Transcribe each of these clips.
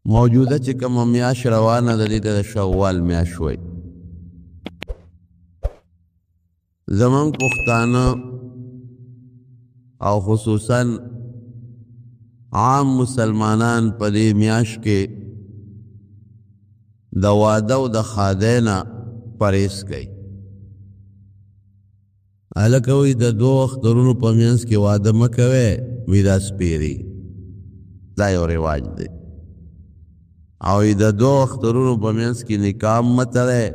موجوده چې کومه میاشت روانه ده دې ته د شوال میاشت وایي. زمونږ پښتانه او خصوصا عام مسلمانان په دې میاشت کې د واده او د ښادۍ نه پرهیز کوي. هلکه وایي د دوو اخترونو په منځ کې واده مه کوئ، وایي دا سپیري. دا یو رواج دی. او د دوو اخترونو په منځ کې نکاح مه تړئ،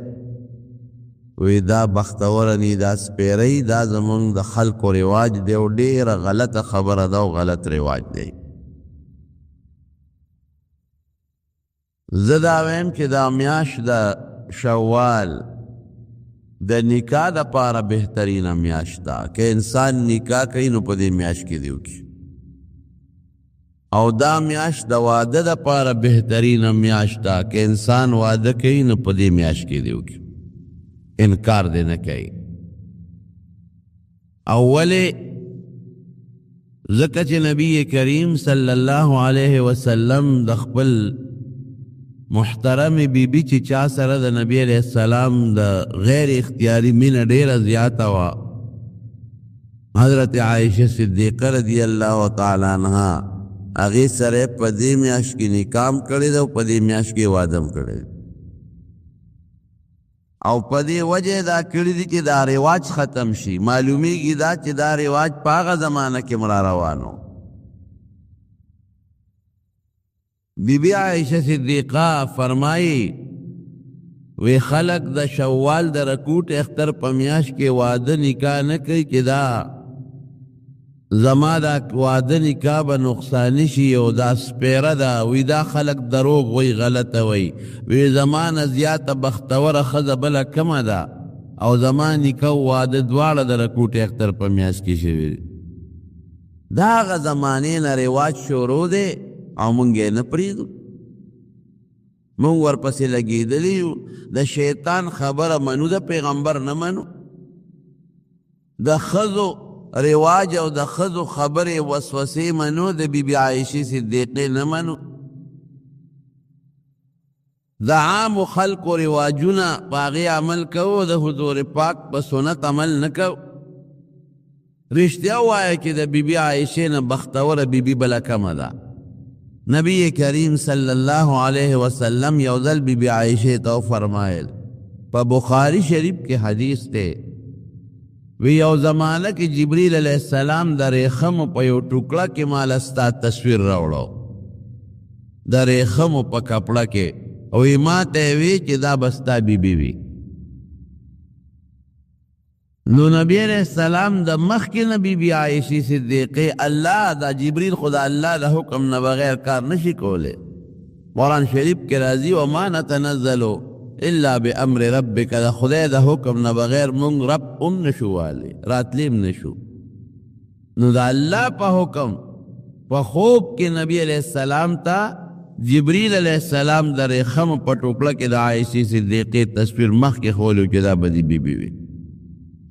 وی دا بختوره نی، دا سپیری. دا زمونږ د خلکو رواج دی او ډیره غلطه خبره ده او غلط رواج دی. زه دا ویم چې دا میاشت د شوال د نکاح دپاره بهترینه میاشت ده. که انسان نکاح کوي نو په دې میاشت کې دی وکړي. او دا میاشت د واده دپاره بهترینه میاشت ده. که انسان واده کوي نو په دې میاشت کې دی وکړي. انکار دې نه کوي. اولې ځکه چې نبی کریم صلی الله علیه وسلم د خپل محترم بیبي چې چا سره د نبی علیه السلام د غیر اختیاري مینه ډیره زیاته وه، حضرت عایشه صدیقه رضی الله تعالی عنها، هغې سره په دې میاشت کې نکاح هم کړی ده او په دې میاشت کې واده هم کړی ده. او په دې وجه دا کړي دي چې دا رواج ختم شي. معلومیږي دا چې دا رواج په هغه زمانه کې را روانو. بی بی عائشه صدیقه فرمایي وی خلق د شوال د رکوټ اختر په میاشت کې واده نکاح نه کوي چې دا زما دا واده نکاح به نقصانی شي او دا سپیره ده. وی دا خلق دروغ وی، غلطه وی. وی زمانه زیاته بختوره ښځه بله کمه ده او زما نکاح واده دواړه د رکوټ اختر په میاشت کې شوي. دا هغه زمانې نه رواج شروع دی او مونږ یې نه پرېږدو. مونږ ورپسې لګېدلي یو. د شیطان خبره منو، د پیغمبر نه منو. د ښځو رواج او د ښځو خبرې وسوسې منو، د بی بی عایشې صدیقې نه منو. د عامو خلکو رواجونه په هغې عمل کوو، د حضور پاک په سنت عمل نه کوو. رښتیا ووایه چې د بی بی عایشې نه بختوره بی بی بله کمه ده. نبی کریم صلی الله علیه وسلم یو ځل بی بی عایشې ته وفرمایل، په بخاري شریف کې حدیث دی، وی یو زمانه کې جبریل علیہ السلام د ریخمو په یو ټوکړه کې مال ستا تصویر راوړو، د ریخمو په کپړه کې، او ما ته وی چې دا به ستا بیبي وي. نو نبی علیہ السلام د مخکې نه بی بی عایشې صدیقې الله دا جبریل خدا الله د حکم نه بغیر کار نشي کولی. قرآن شریف کې راځي وما نتنزلو الا بامر ربک، د خدای د حکم نه بغیر مونږ رب هم نشو والی، راتلیم نشو. نو د الله په حکم په خوب کې نبی علیہ السلام ته جبریل علیہ السلام د ریخم په ټوکړه کې د عایشې صدیقې تصویر مخکې ښولو چې دا به د بیبي وي.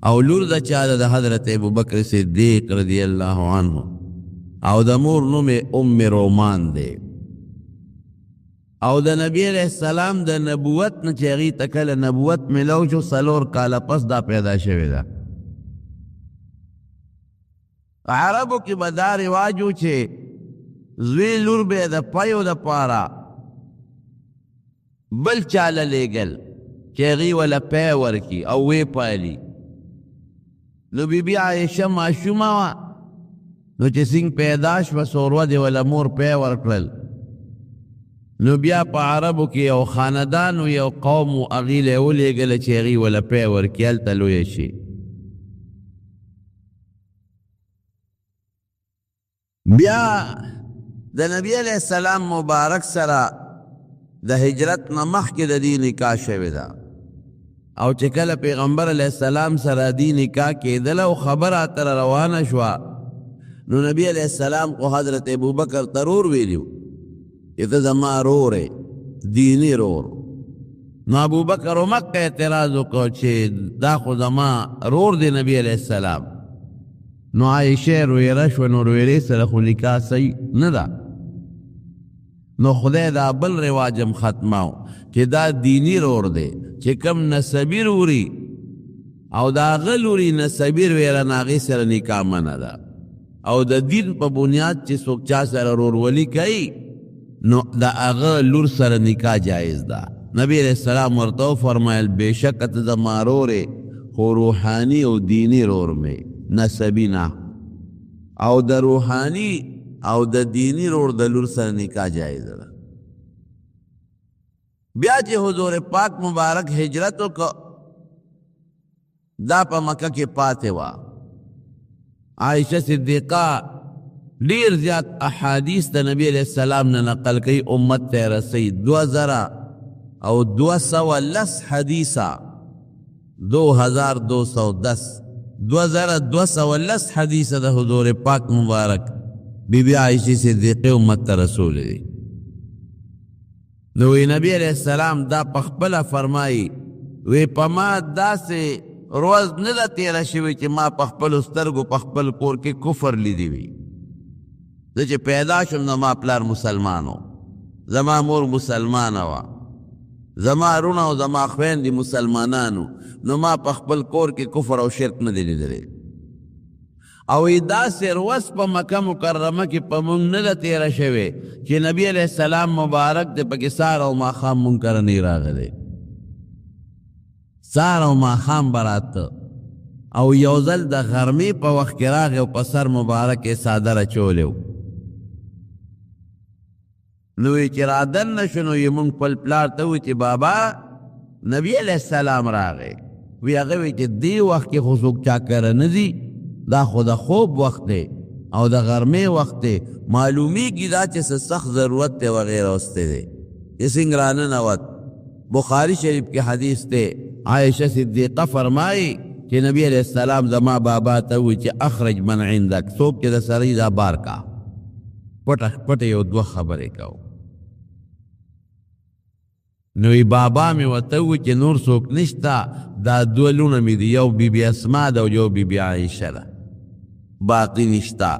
او لور د چا د حضرت ابوبکر صدیق رضی الله عنه، او د مور نوم ام رومان دی. او د نبی علیہ السلام د نبوت نه چې هغې ته کله نبوت میلاو شو 4 کاله پس دا پیدا شوې ده. عربو کې به دا رواج و چې زوی لور به د پیو دپاره بل چاله لیږل چې هغې وله پی ورکي او وی پالي. نو بی بی عایشه ماشومه وه، نو چې څنګ پیدا شوه سوروه دې وله مور پی ورکړل. نو بیا په عربو کې یو خاندان و یو قوم و هغې له یې ولېږله چې هغې وله پی ورکړي، هلته لویه شي. بیا د نبی علیہ السلام مبارک سره د هجرت نه مخکې د دې نکاح شوې ده. او چې کله پیغمبر علیہ السلام سره دې نکاح کېدله او خبره اتره روانه شوه، نو نبی علیہ السلام خو حضرت ابوبکر ته رور ویلي چې ته زما رور یې، دیني رور. نو ابوبکر مکه اعتراض وکړ چې دا خو زما رور دی نبی علیہ السلام. نو عایشه رویره شوه، نو رویرې سره خو نکاح صحیح نه ده. نو خدای دا بل رواجم ختماو چې دا دینی رور دی چې کم نسبی روری او دا غلوری نسبی ویره ناغی سره نکاح منه ده او د دین په بنیاد چې څوک چا سره رورولي کوي نو دا هغه لور سره نکاح جایز ده نبی علیہ السلام ورته فرمایل بېشکه ته زما رورې خو روحاني او دینی رور مې نسبی نه او د روحاني او د دینی رور د لور سره نکاح جایز ده بیا چې حضور پاک مبارک هجرت وکړ دا په مکه کې پاتې وه عائشہ صدیقہ ډیر زیات احادیث د نبی علیہ السلام نه نقل کوي امت ته رسي 2210 حدیثه 2210 حدیثه د حضور پاک مبارک بی بی عائشہ صدیقہ امت ته رسول دی نو نبی علیہ السلام دا پخپله فرمائی وی پما داسې روز نه ده تیره شوې چې ما په خپلو سترګو په خپل کور کې کفر لیدی وي زه چې پیدا شم نو ما پلار مسلمان و زما مور مسلمانه وه زما رونه او زما خویندې مسلمانانو نو ما په خپل کور کې کفر او شرک نه دی لیدلی او داسې روز په مکه مکرمه کې په مونږ نه ده تیره شوې چې نبی علیہ السلام مبارک د پکې سهار او ماښام مونږ کره نه راغلی سار او ماښام براته او یو ځل د غرمې په وخت کې راغی او په سر مبارک یې څادر اچولی و نو یې چې رادننه شو نو یې مونږ خپل پلار ته ووایي چې بابا نبی علیہ السلام راغی وی هغه وایي چې دې وخت کې خو څوک چا کره نه ځي دا خو د خوب وخت دی او د غرمې وخت دی معلومیږي دا چې څه سخت ضرورت دی وغیره وستی دی یې څنګه راننوت بخاری شریف کې حدیث دی عائشہ صدیقہ فرمائی کہ نبی علیہ السلام زما بابا تاوی چی اخرج من عندک سوک چی دا سری دا بار کا پٹے یو دو خبرے کاؤ نوی بابا میں وطاوی چی نور سوک نشتا دا دولون می دی یو بی بی اسما دا یو بی بی عائشہ دا باقی نشتا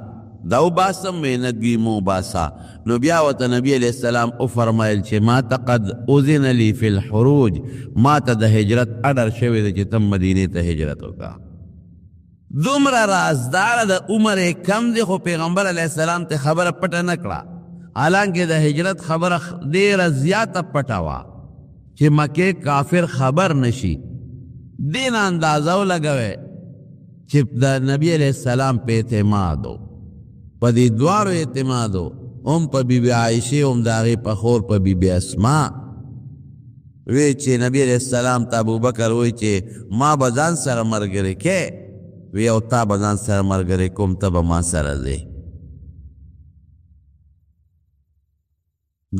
داو باسم محنتگی مو باسا نو بیاوتا نبی علیہ السلام او فرمائل چه ما تا قد اذن لی فی الحروج ما تا دا حجرت اڈر شوی دا چه تم مدینی تا حجرتو کا دومر رازدار دا عمر کم دی خو پیغمبر علیہ السلام تے خبر پتا نکلا حالانکہ دا حجرت خبر دیر زیادہ پٹاوا چه مکے کافر خبر نشی دین اندازو لگوے چه دا نبی علیہ السلام پہ اعتمادو پا دی دوارو اعتمادو پا بی بی عائشی داغی پا خور پا بی بی اسما وی چه نبی علیہ السلام تا ابو بکر وی چه ما بزان سر مرگره که وی او تا بزان سر مرگره کم تا با ما سر ده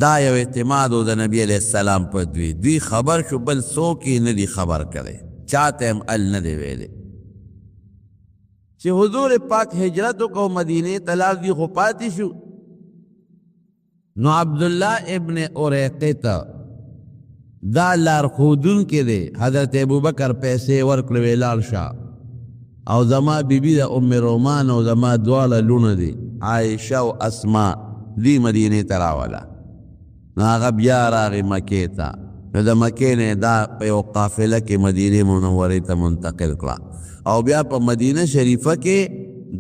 دا یو اعتمادو دا نبی علیہ السلام پا دوی خبر شو بل سو کی ندی خبر کرے چاہتے ہم ال ندی ویلے چه حضور پاک حجرتو کو مدینه طلاق دی خو پاتی شو نو عبداللہ ابن اوریقیتا دا لار خودون کے دے حضرت ابو بکر پیسے ورکلوی لال شاہ او زما بی بی دا ام رومان او زما دوالا لون دی عائشہ و اسماء دی مدینه تراولا نو آغا بیار آغی مکیتا نو دا مکینے دا پیو قافلہ کے مدینه منوری تا منتقل کلا او بیا په مدینه شریفه کې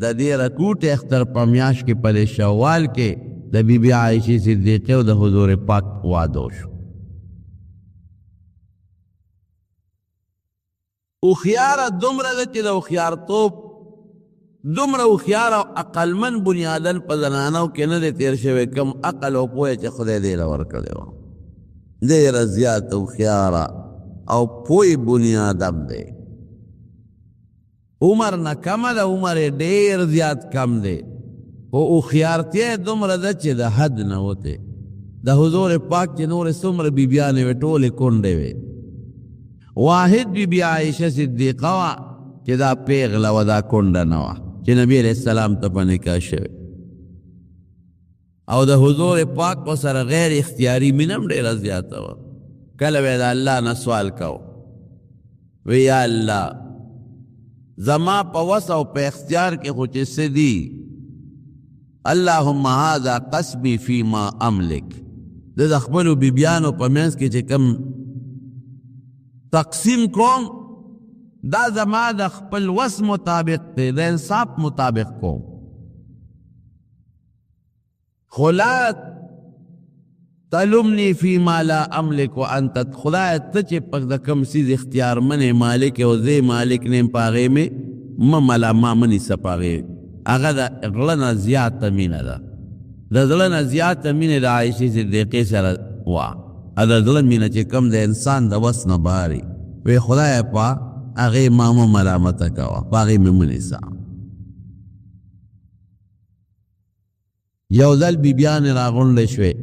د دې رکوټ اختر په میاشت کې په شوال کې د بی بی عائشہ صدیقہ او د حضور پاک واده شو او خيار دومره چې د خيارتوب دومره خيار او عقلمن بنیادن په زنانو کې نه تیر شوی کم عقل او پوهه چې خدای دې لور کړو ډېر زیات او خيار او پوهه بنیادم دی عمر نه کم ده عمر ډیر زیات کم دی او خيارتي دومره ده چې د حد نه وته د حضور پاک چې نور څومره بیبیانې وې ټولې کونډې وې واحد بی بی عائشہ صدیقہ وا چې دا پیغله و دا کونډه نه وه چې نبی علیہ السلام ته په نکاح شوی او د حضور پاک په سره غیر اختیاري مینه هم ډېره زیاته وه کله به د الله نه سوال کو وی یا الله زما په وس او په اختیار کې خو چې څه دي اللهم هذا قسمی فيما املك د خپلو بیبیانو په منځ کې چې کوم تقسیم کوم دا زما د خپل وس مطابق دی د انصاف مطابق کوم خو لا تلمنی فی ما لا املک وانت خدای ته چې په د کوم څیز اختیار منې مالک او زه مالک نیم په هغې مې مه ملا ما مه نیسه په هغې هغه د زړه نه زیاته مینه ده د زړه نه زیاته مینه د عایشې صدیقې سره وه د زړه مینه چې کوم د انسان د وس نه باري وی خدای په هغې ما مه ملامته کوه په هغې مې مه نیسه یو ځل بیبیانې راغونډې شوې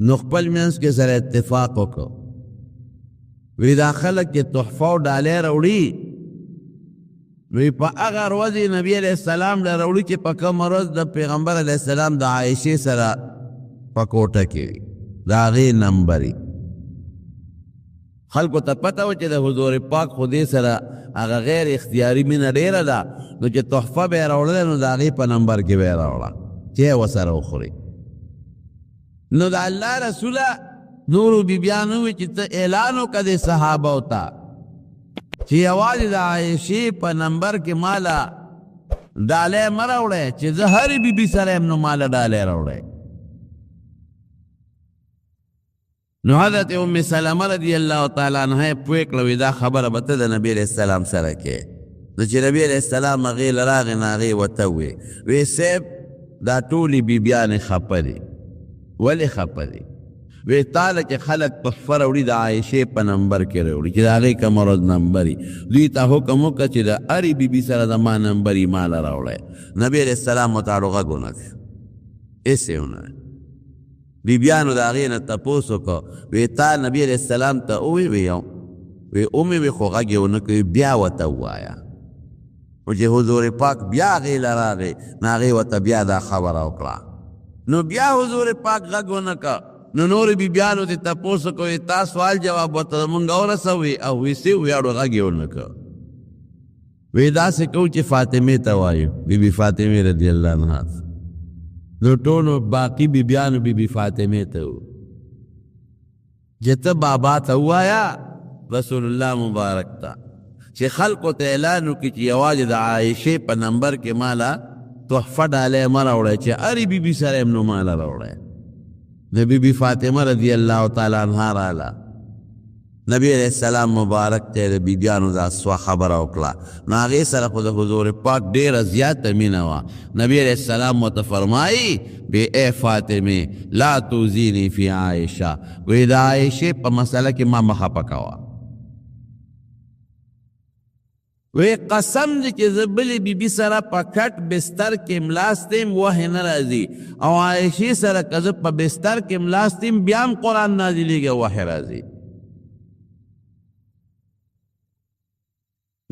نو خپل منځ کې سره اتفاق وکړو وی دا خلک چې تحفه او ډالۍ راوړي وی په هغه ورځې نبي علیه السلام له راوړي چې په کومه ورځ د پیغمبر علیه السلام د عایشې سره په کوټه کې وي د هغې نمبري خلکو ته پته و چې د حضور پاک خو دې سره هغه غیر اختیاري مینه ډېره ده نو چې تحفه به یې راوړله نو د هغې په نمبر کې به یې راوړه چې یې ورسره وخوري نو د الله رسوله نورو بیبیانو وی چې ته اعلان وکړه د صحابو ته چې یوازې د عایشې په نمبر کې ماله ډالۍ مه راوړی چې زه هرې بیبي سره یم نو ماله ډالۍ راوړی نو حضرت ام سلمه رضی الله تعالی عنها یې پوه کړه وی دا خبره به ته د نبي علیه السلام سره کې نو چې نبي علیه السلام هغې له راغې نه هغې ورته وویې وی صیب دا ټولې بیبیانې خفه دي ولې خفه دي وی تاله چې خلک تحفه راوړي د عایشې په نمبر کې راوړي چې د هغې کومه ورځ نمبر وي دوی ته حکم وکړه چې د هرې بیبي سره زما نمبر یې ماله راوړی نبي علیه السلام ورته اړو غږ ونه کړ هېڅ یې ونه بیبیانو د هغې نه تپوس وکړه وی تا نبي علیه السلام ته ووی وی اومې وی خو غږ یې ونه کوي بیا ورته ووایه خو چې حضور پاک بیا هغې له راغې نو هغې ورته بیا دا خبره وکړه نو بیا حضور پاک غږ ونه کړه نو نورې بیبیانو ته تپوس وکړه تا سوال جواب ورته مونږ ورسوئ او وی څه ویاړو غږ یې ونه کړه وی داسې کوو چې فاطمې ته وایو بیبي فاطمې رضی الله عنها نو ټولو باقي بیبیانو بیبي فاطمې ته و چې ته بابا ته ووایه رسول الله مبارک ته چې خلقو ته اعلان وکړي چې یوازې د عایشې په نمبر کې ماله تحفه ډالۍ مه راوړی چې هرې بیبي سره یم نو ماله راوړی د بیبي فاطمه رضی الله تعالی عنها راله نبی علیہ السلام مبارک ته د بیبیانو دا سوه خبره وکړه نو هغې سره خو د حضور پاک ډېره زیاته مینه وه نبی علیہ السلام ورته فرمایي بې ای فاطمې لا توزیني فی عایشه وی د عایشې په مسله کې ما مه خفه کوه وی قسم دی چې زه بلې بیبي سره په کټ بستر کې ملاستیم وحی نه راځي او عایشې سره که زه په بستر کې ملاستیم بیا هم قرآن نازلېږي وحی راځي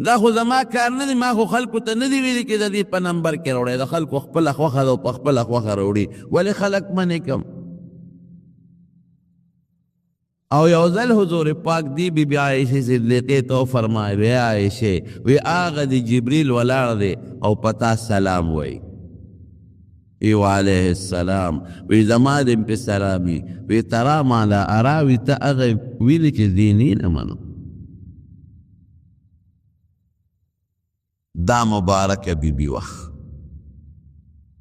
دا خو زما کار نه دی ما خو خلکو ته نه دی ویلي چې د دې په نمبر کې راوړی د خلکو خپله خوښه ده او په خپله خوښه راوړي ولې خلک منې کم او یو ځل حضور پاک دی بی بی عایشې صدیقې ته وفرمایي وی عایشې وی هغه د جبریل ولاړ دی او پتا سلام وی ایو علیه السلام وی زما دې پې سلامي وی ترا ما لا ارا وی ته هغه ویلي چې دیني نه منو دا مبارک بی بی وخت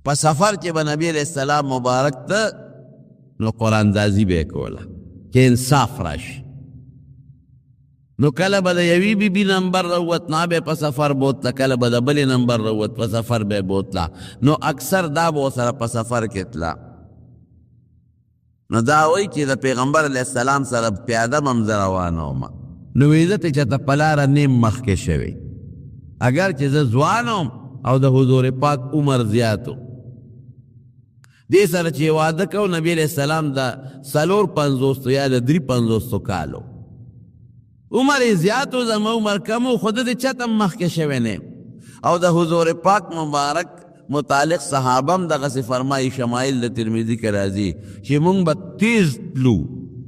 په سفر چې به نبی علیہ السلام مبارک ته نو قرآن دازی به کوله چې انصاف راشي نو کله به د یوې بیبي نمبر راووت نه به په سفر بوتله کله به د بلې نمبر راووت په سفر به بوتله نو اکثر دا به ورسره په سفر کې تله نو دا وایي چې د پیغمبر علیه السلام سره پیاده به هم زه روانه ومه نو وایي زه ته چېرته په لاره نیم مخکې شوی اگر چې زه ځوان وم او د حضور پاک عمر زیات و دې سره چې واده کو نبی علیہ السلام دا 450 یا د 350 کالو عمر زیات و زما عمر کم و خود دې چته مخکې شوی نه او د حضور پاک مبارک متعلق صحابم دغسې فرمایي شمایل د ترمذي کې راځي چې مونږ به تیز تلو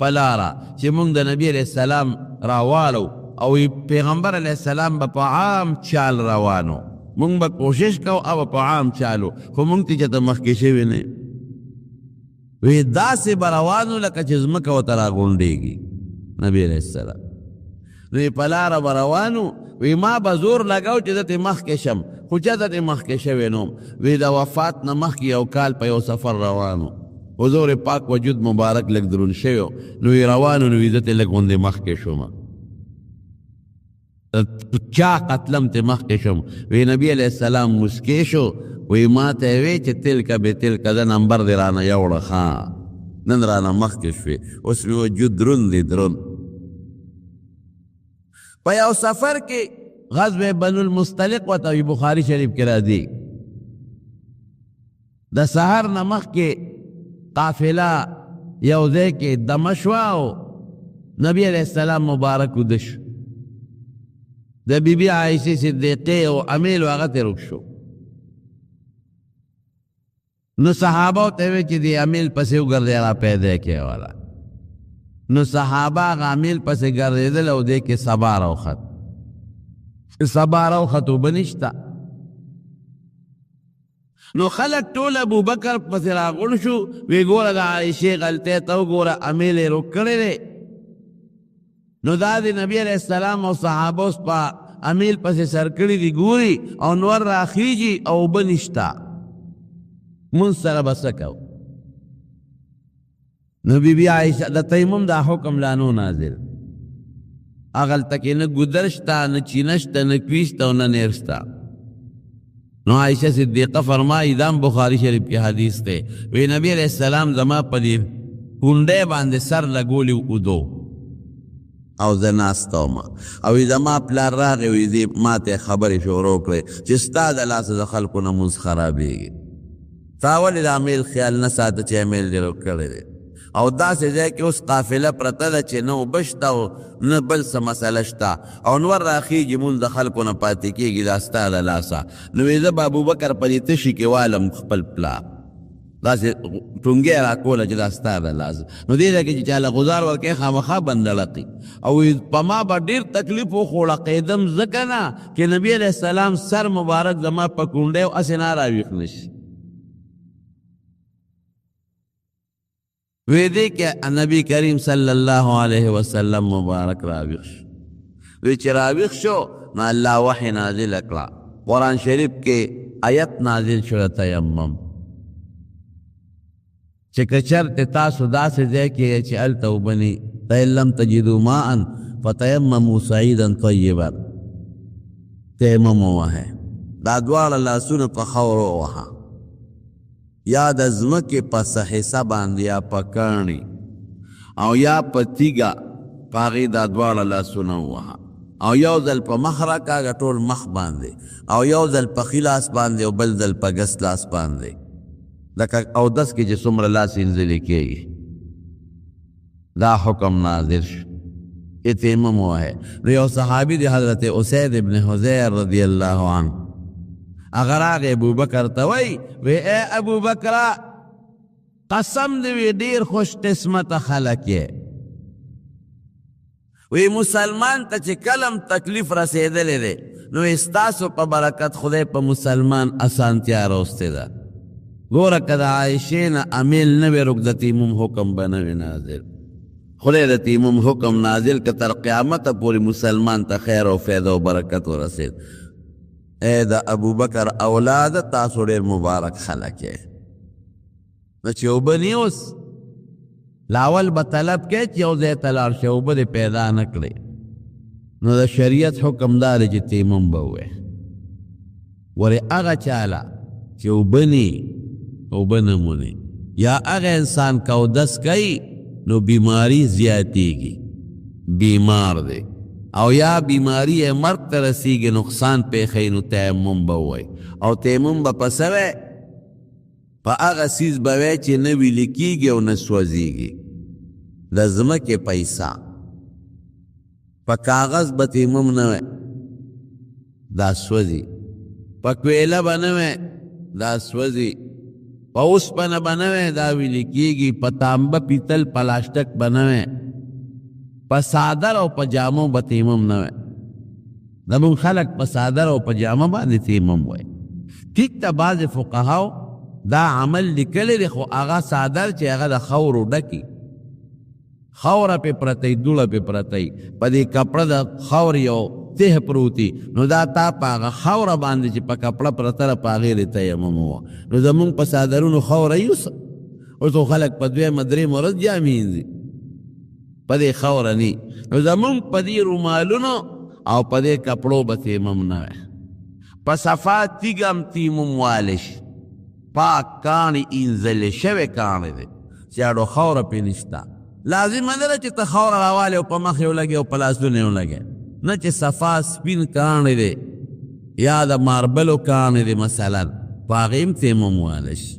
په لاره چې مونږ د نبی علیہ السلام راوالو او پیغمبر علیہ السلام با پا عام چال روانو مونږ به کوشش کو او په عام چالو خو مونږ ته چېرته مخکې شوي نه وی دا سے بروانو لکه چې ځمکه ورته راغونډېږي نبی علیہ السلام. نو په لاره بروانو وی ما به زور لګاو چې دته مخکې شم خو چا دته مخکې شوی نوم. وی د وفات نه مخکې یو کال په یو سفر روانو حضور پاک وجود مبارک لږ درون شوی نو وی روانو نو وی دته لږ غوندې مخکې شوم چا قتلم ته مخکې شم. وی نبی علیہ السلام مسکی شو وی ما ته وی چې تلک به تلک دا نمبر دی رانه یوړه ښه نن رانه مخکې شوې اوس مې وجود درون دی درون. په یو سفر کې غزوه بنو المستلق ورته وي بخاري شریف کې راځي د سهار نه مخکې قافله یو ځای کې دمه شوه او نبی علیہ السلام مبارک وده شو د بی بی عایشې صدیقې او امیل هغه ته روک شو. نو صحابه ته وی چې دی امیل پسې وګرځي را پیدا کې والا نو صحابه هغه امیل پسې ګرځېدل او دې کې سبا راوخت سبا راوخت اوبه نشته. نو خلک ټول ابوبکر پسې راغونډ شو وی ګوره د عایشې غلطۍ ته وګوره امیل یې روک کړی دی. نو دا د نبی علیہ السلام او صحابه اوس په امیل پسې سر کړي دي ګوري او نور راخیږي او اوبه نشته مونږ سره به څه کوو. نو بی بی عایشه د تیمم دا حکم لا نو نازل هغلته کې نه ګودر شته نه چینه شته نه کوي شته او نه نیر شته. نو عایشه صدیقه فرمایي دا بخاري شریف کې حدیث دی وی نبی علیہ السلام زما په دې کونډۍ باندې سر لګولی اودو او زه ناسته وم او زما پلار راغی وی دې ما ته خبرې شروع کړې چې ستا د لاسه د خلکو نه مونځ خرابېږي تا ولې د امیل خیال نه ساته چې امیل دې روک کړی دی او داسې ځای کې اوس قافله پرته ده چې نه اوبه شته او نه بل څه مسله شته او نور راخیږي مونځ د خلکو نه پاتې کېږي دا ستا د لاسه. نو وی زه به ابوبکر په دې تشي کې والم خپل پلار داسې ټونګې راکوله چې دا ستا د لاسه. نو دې ځای کې چې چاله غزار ورکوي خامخا بندړقي او په ما به ډېر تکلیف وخوړقېدم ځکه نه چې نبي علیہ السلام سر مبارک زما په کونډۍ او هسې نه راویښ نه شي. وی دی که نبی کریم صلی اللہ علیہ وسلم مبارک راویخ شو وی چی راویخ شو نا اللہ وحی نازل اکلا قرآن شریف کے آیت نازل شو تیمم چی کچرت تاسو دا سے دے کے چی التو بنی تین لم تجدو ماءن فتیممو سعیدا طیبا تیمم وحی دا دوار اللہ سن پخور وحا یا د ځمکې په حصه باندې یا په کاڼي او یا په تیږه په هغې دا دواړه لاسونه ووهه او یو ځل په مخ راکاږه ټول مخ باندې او یو ځل په ښي لاس باندې او بل ځل په ګس لاس باندې لکه اودس کې چې څومره لاس انځلې کېږي دا حکم نازل شو چې تیمم ووهئ. نو یو صحابي دی حضرت اسید ابن حضیر رضی اللہ عنہ اگر آگے ابو بکر توئی وی اے ابو بکر قسم دوی دیر خوش قسمت خلق ہے وی مسلمان تا چی کلم تکلیف رسیدلے دے نو استاسو پا برکت خدای پا مسلمان اسانتیا روستے دا گورا کدا عائشین امیل نوی رک دا تیمم حکم بنوی نازل خدای دا تیمم حکم نازل که تر قیامت پوری مسلمان تا خیر و فیض و برکت و رسید. اے دا ابو بکر اولاد تاسو ډیر مبارک خلق ہے نو چې اوبه نی اوس لاول به طلب کې چې یو ځای ته لاړ شي اوبه دې پیدا نه کړې نو د شریعت حکم دا دی چې تیمم به ووایې ورې هغه چاله چې اوبه نی اوبه نه مونی یا هغه انسان که اودس کوي نو بیماری زیاتیږي بیمار دی او یا بیماری مرگ ترسیگی نقصان پیخی نو تیمم بوئی او تیمم با پسوے پا اغا سیز بوئی چی نوی لکیگی و نسوزیگی لازمک پیسا پا کاغذ با تیمم نوی دا سوزی پا کویلہ با نوی دا سوزی پا اس پا نبا نوی دا وی لکیگی پا تانبا پیتل پلاشتک با نوی پا صادر او پا جامو با تیمم نوے دمون خلق پا صادر او پا جامو با دی تیمم ہوئے ٹھیک تا بعض فقہاو دا عمل لیکلی دی خو هغه صادر چې هغه د خاورو ډکي خاوره پې پرتی دوړه پې پرتی په دې کپړه د خاور یو ته پروتي نو دا تا په هغه خاوره باندې چې په کپړه پرته ده په هغې دې تیمم ووه نو زمونږ په صادرونو خاوره یوس اوس خو خلک په دویمه درېیمه ورځ جامې وینځي په دې خاوره نی نو زمونږ په دې رومالونو او په دې کپړو به تیمم نه وی په صفا تیږه هم تیمم والی شي پاک کاڼي اینځلې شوې کاڼي دی چې اړو خاوره پې نشته لازمه نه ده چې ته خاوره راوالې او په مخ یې ولګې او په لاسونه یې ولګې نه چې صفا سپین کاڼي دی یا د ماربلو کاڼي دی مثلا په هغې هم تیمم والی شي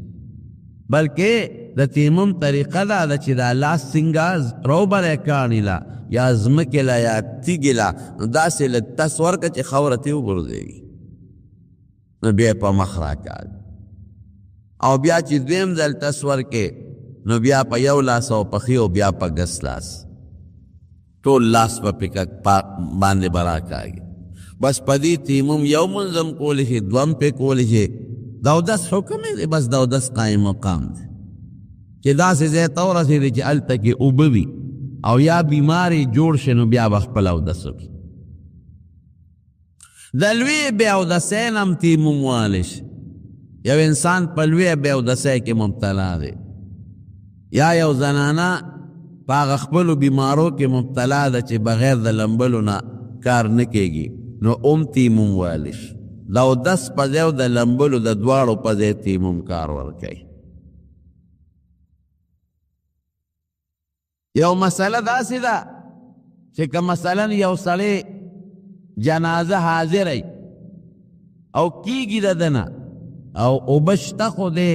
بلکې د تیمم طریقه دا ده چې دا لاس څنګه روبلی کاڼي له یا ځمکې له یا تیږې له نو داسې له تس ورکړه چې خاوره ترې وغورځېږي نو بیا په مخ راکاږي او بیا چې دویم ځل تس ورکې نو بیا په یو لاس او پخې او بیا په ګس لاس ټول لاس په باندې به راکاږي بس په دې تیمم یو منظم کولی شي دوم پې کولی شي د اودس حکم دی بس د اودس قایم مقام دی چې داسې ځای ته ورسېدې چې هلته کې اوبه وي او یا بیماری جوړ شي نو بیا به خپل اودس وکړي د لوی بې اودسۍ نه هم تیمم والی شي یو انسان په لوی بې اودسۍ کې مبتلا دی یا یو زنانه په هغه خپلو بیمارو کې مبتلا ده چې بغیر د لمبلو نه کار نه کېږي نو ام تیمم والی شي د اودس په ځای او د لمبلو د دواړو په ځای تیمم کار ورکوي یو مسله داسې ده چې که مثلا یو سړی جنازه حاضری او کیږي د ده نه او اوبه شته خو دی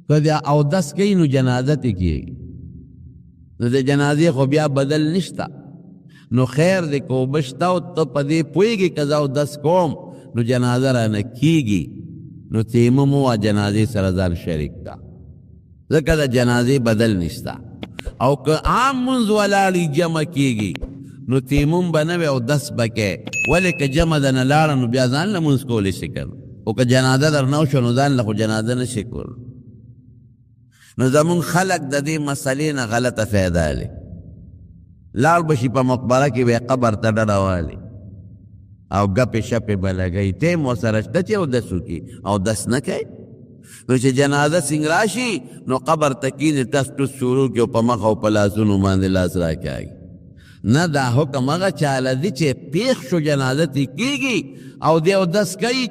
که د اودس کوي نو جنازه ترې کېږي نو د جنازې خو بیا بدل نشته نو خیر دی که اوبه شته او ته په دې پوهېږي که زه اودس کوم نو جنازه رانه کیږي نو تیمم ووایه جنازې سره ځان شریک ده ځکه د جنازې بدل نشته او که عام منځ ولاړي جمع کېږي نو تیمم به نه وي اودس به کوې ولې که جمع ده نه لاړه نو بیا ځان له منځ کولی شي که او که جنازه در نه وشوه نو ځان له خو جنازه نه شي کولی نو زمونږ خلک د دې مسلې نه غلطه فایده لري لاړ به شي په مقبره کې به قبر ته ډډه والي او ګپې شپې به لګوي ټیم ورسره شته چې اودس وکړي اودس نه کوي نو چې جنازه څنګه راشي نو قبر ته کښېني ټس ټوس شروع کړي او په مخ او په لاسونو باندې لاس راکاږي نه دا حکم هغه چاله دی چې پیښ شو جنازه ترې کېږي او دی اودس کوي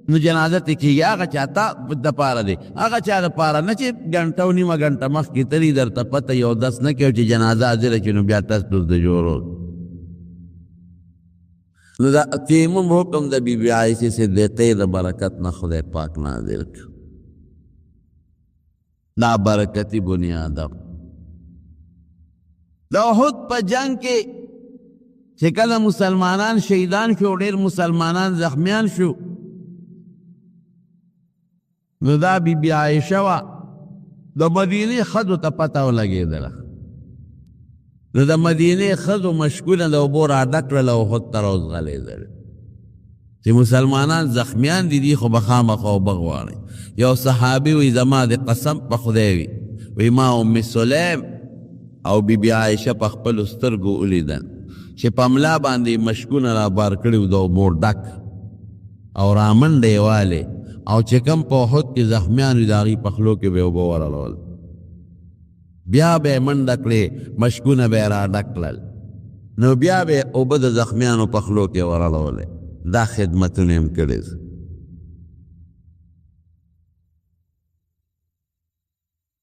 نو جنازه ترې کېږي هغه چاته دپاره دی هغه چا دپاره نه چې ګنټه او نیمه ګنټه مخکې تلي درته پته یې اودس نه کوي چې جنازه حاضره کړي نو بیا ټس ټوس د جوړو نو دا تیمم حکم د بی بی عایشې صدیقې د برکت نه خدای پاک نازل کړ دا برکتی بنیاد د احد په جنگ کې چې کله مسلمانان شهیدان شو ډېر مسلمانان زخمیان شو نو دا بی بی عایشه وه د مدینې ښځو ته پته ولګېدله نو د مدینې ښځو مشکونه د اوبو راډه کړل او احد ته راوځغلېدل چې مسلمانان زخمیان دي خو به خامخا اوبه غواړي یو صحابي وی زما د قسم په خدای وی ما ام سلیم او بی بی عایشه په خپلو سترګو ولیدل چې په ملا باندې مشکونه را بار کړي د اوبو ډک او رامنډې یې والې او چې کم په احد کې زخمیان وي د هغې په خولو کې به یې اوبه ورلول بیا به یې منډه کړې مشکونه به یې را ډک کړل نو بیا به یې اوبه د زخمیانو په خولو کې ورلولې دا خدمتونه هم کړي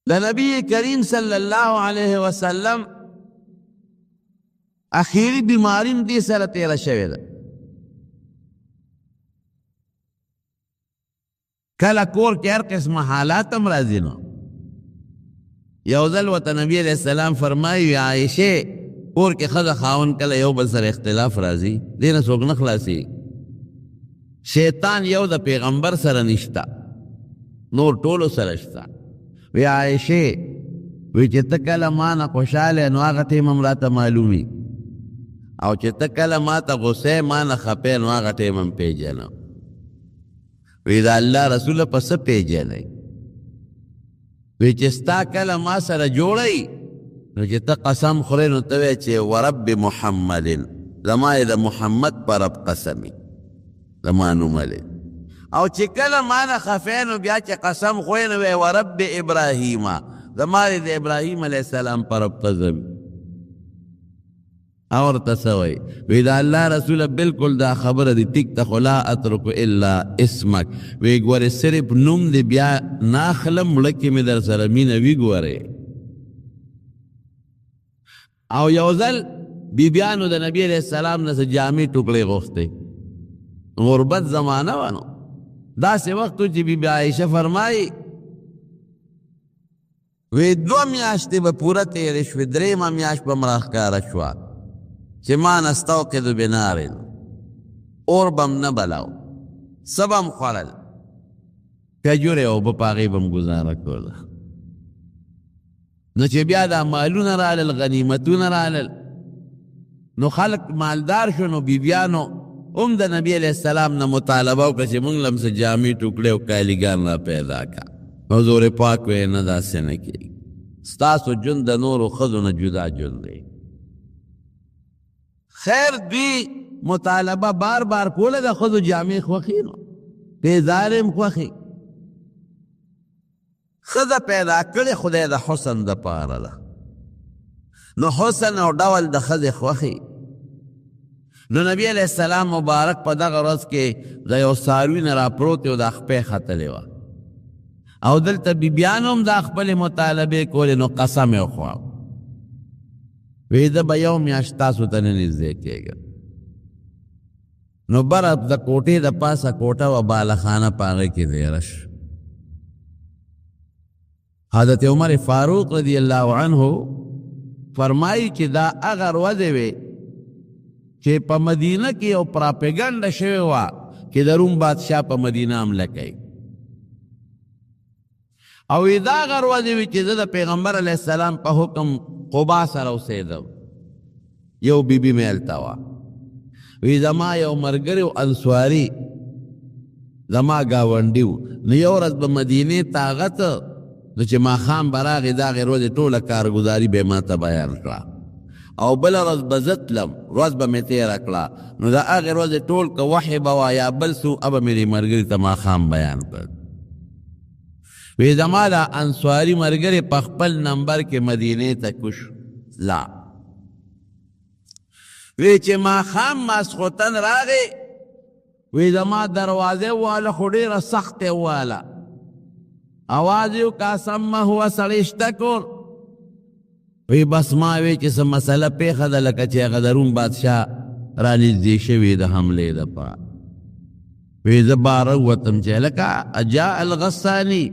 د نبی کریم صلی الله علیه وسلم اخیری بیماری دې سره تیره شوې ده کله کور کې هر قسمه حالات هم راځي نو یو ځل ورته نبی علیه السلام فرمایي عایشې کور کې ښځه خاوند کله یو بل سره اختلاف راځي دې نه څوک نه خلاصي شیطان یو د پیغمبر سره نشته نور ټولو سره شته وی عایشې وی چې ته کله ما نه خوشحاله نو هغه ټیم هم راته معلومي او چې ته کله ما ته غصې ما نه خپې نو هغه ټیم هم پېژنم وی د الله رسوله په څه پېژنئ وی چې ستا کله ما سره جوړی نو چې ته قسم خورې نو ته وی چې ورب محمد زما یې د محمد په رب قسمي زما نوملی او چې کله ما نه خفی نو بیا چې قسم خوی نو وی ورب ابراهیم زما یې د ابراهیم علیه السلام په رب قسمي اور تسوی وی دا اللہ رسول بالکل دا خبر دی ٹک تا خلا اترک الا اسمک وی گوارے صرف نم دی بیا ناخلم ملکی میں در سرمین وی گوارے او یوزل بی بیانو دا نبی علیہ السلام نسا جامی ٹکلے غفتے غربت زمانہ وانو دا سے وقتو چی بی بی عائشہ فرمائی وی دو میاشتے با پورا تیرش وی درے میاش با مراخ کارشوا چې ما نستوقد بنارن اور بم نه بلاو سبم خوړل کجورې او په پاغې بم گزاره کوله نو چې بیا دا مالونه رالل غنیمتونه رالل نو خلق مالدار شو نو بیبیانو هم د نبی علیہ السلام نه مطالبه وکړه چې موږ لم څه جامې ټوکړې او کالیګان را پیدا کړه حضور پاک وی نه داسې نه کېږي ستاسو ژوند د نورو ښځو نه جدا ژوند دی خیر دوی مطالبه بار بار کوله د ښځو جامې خوښي نو تیزار هم خوښي ښځه پیدا کړې خدای د حسن دپاره ده نو حسن او ډول د ښځې خوښي نو نبی علیہ السلام مبارک په دغه ورځ کې د یو څاروي نه راپروت و د خپې ختلې وه او دلته بیبیانو هم دا خپلې مطالبې کولې نو قسم یې وخوړ وی دا با یو میاشت تاسو ته نه نږدې کېږم نو بره د کوټې د پاسه کوټه و بالخانه په هغې کې دیره شو حضرت عمر فاروق رضی الله عنه فرمایي چې دا هغه ورځې وې چې په مدینه کې یو پراپیګنډه شوې وه چې د روم بادشاه په مدینه حمله کوي او دا هغه ورځې وې چې زه د پیغمبر علیه السلام په حکم قبا سره اوسېدم یو بیبي مې هلته وه وی زما یو ملګری و انصاري زما ګاونډي و نو یو ورځ به مدینې ته هغه ته نو چې ماښام به راغې د هغې ورځې ټوله کارګزاري به یې ما ته بیان کړه او بله ورځ به زه تلم ورځ به مې تېره کړه نو د هغې ورځې ټول که وحی به وه یا بل څه به مې دې ملګري ته ماښام بیان کړ وی زما دا انصاري ملګری په خپل نمبر کې مدینې ته کوش لا وی چې ماښام ماسخوتن راغی وی زما دروازې واله خو ډېره سختې واله اواز یې وکړه سمه هوه سړی شته کور وی بس ما وی چې څه مسله پېښه ده لکه چې هغه د روم بادشاه رانږدې شوي د حملې دپاره وی زه باره ووتم چې لکه اجاء الغساني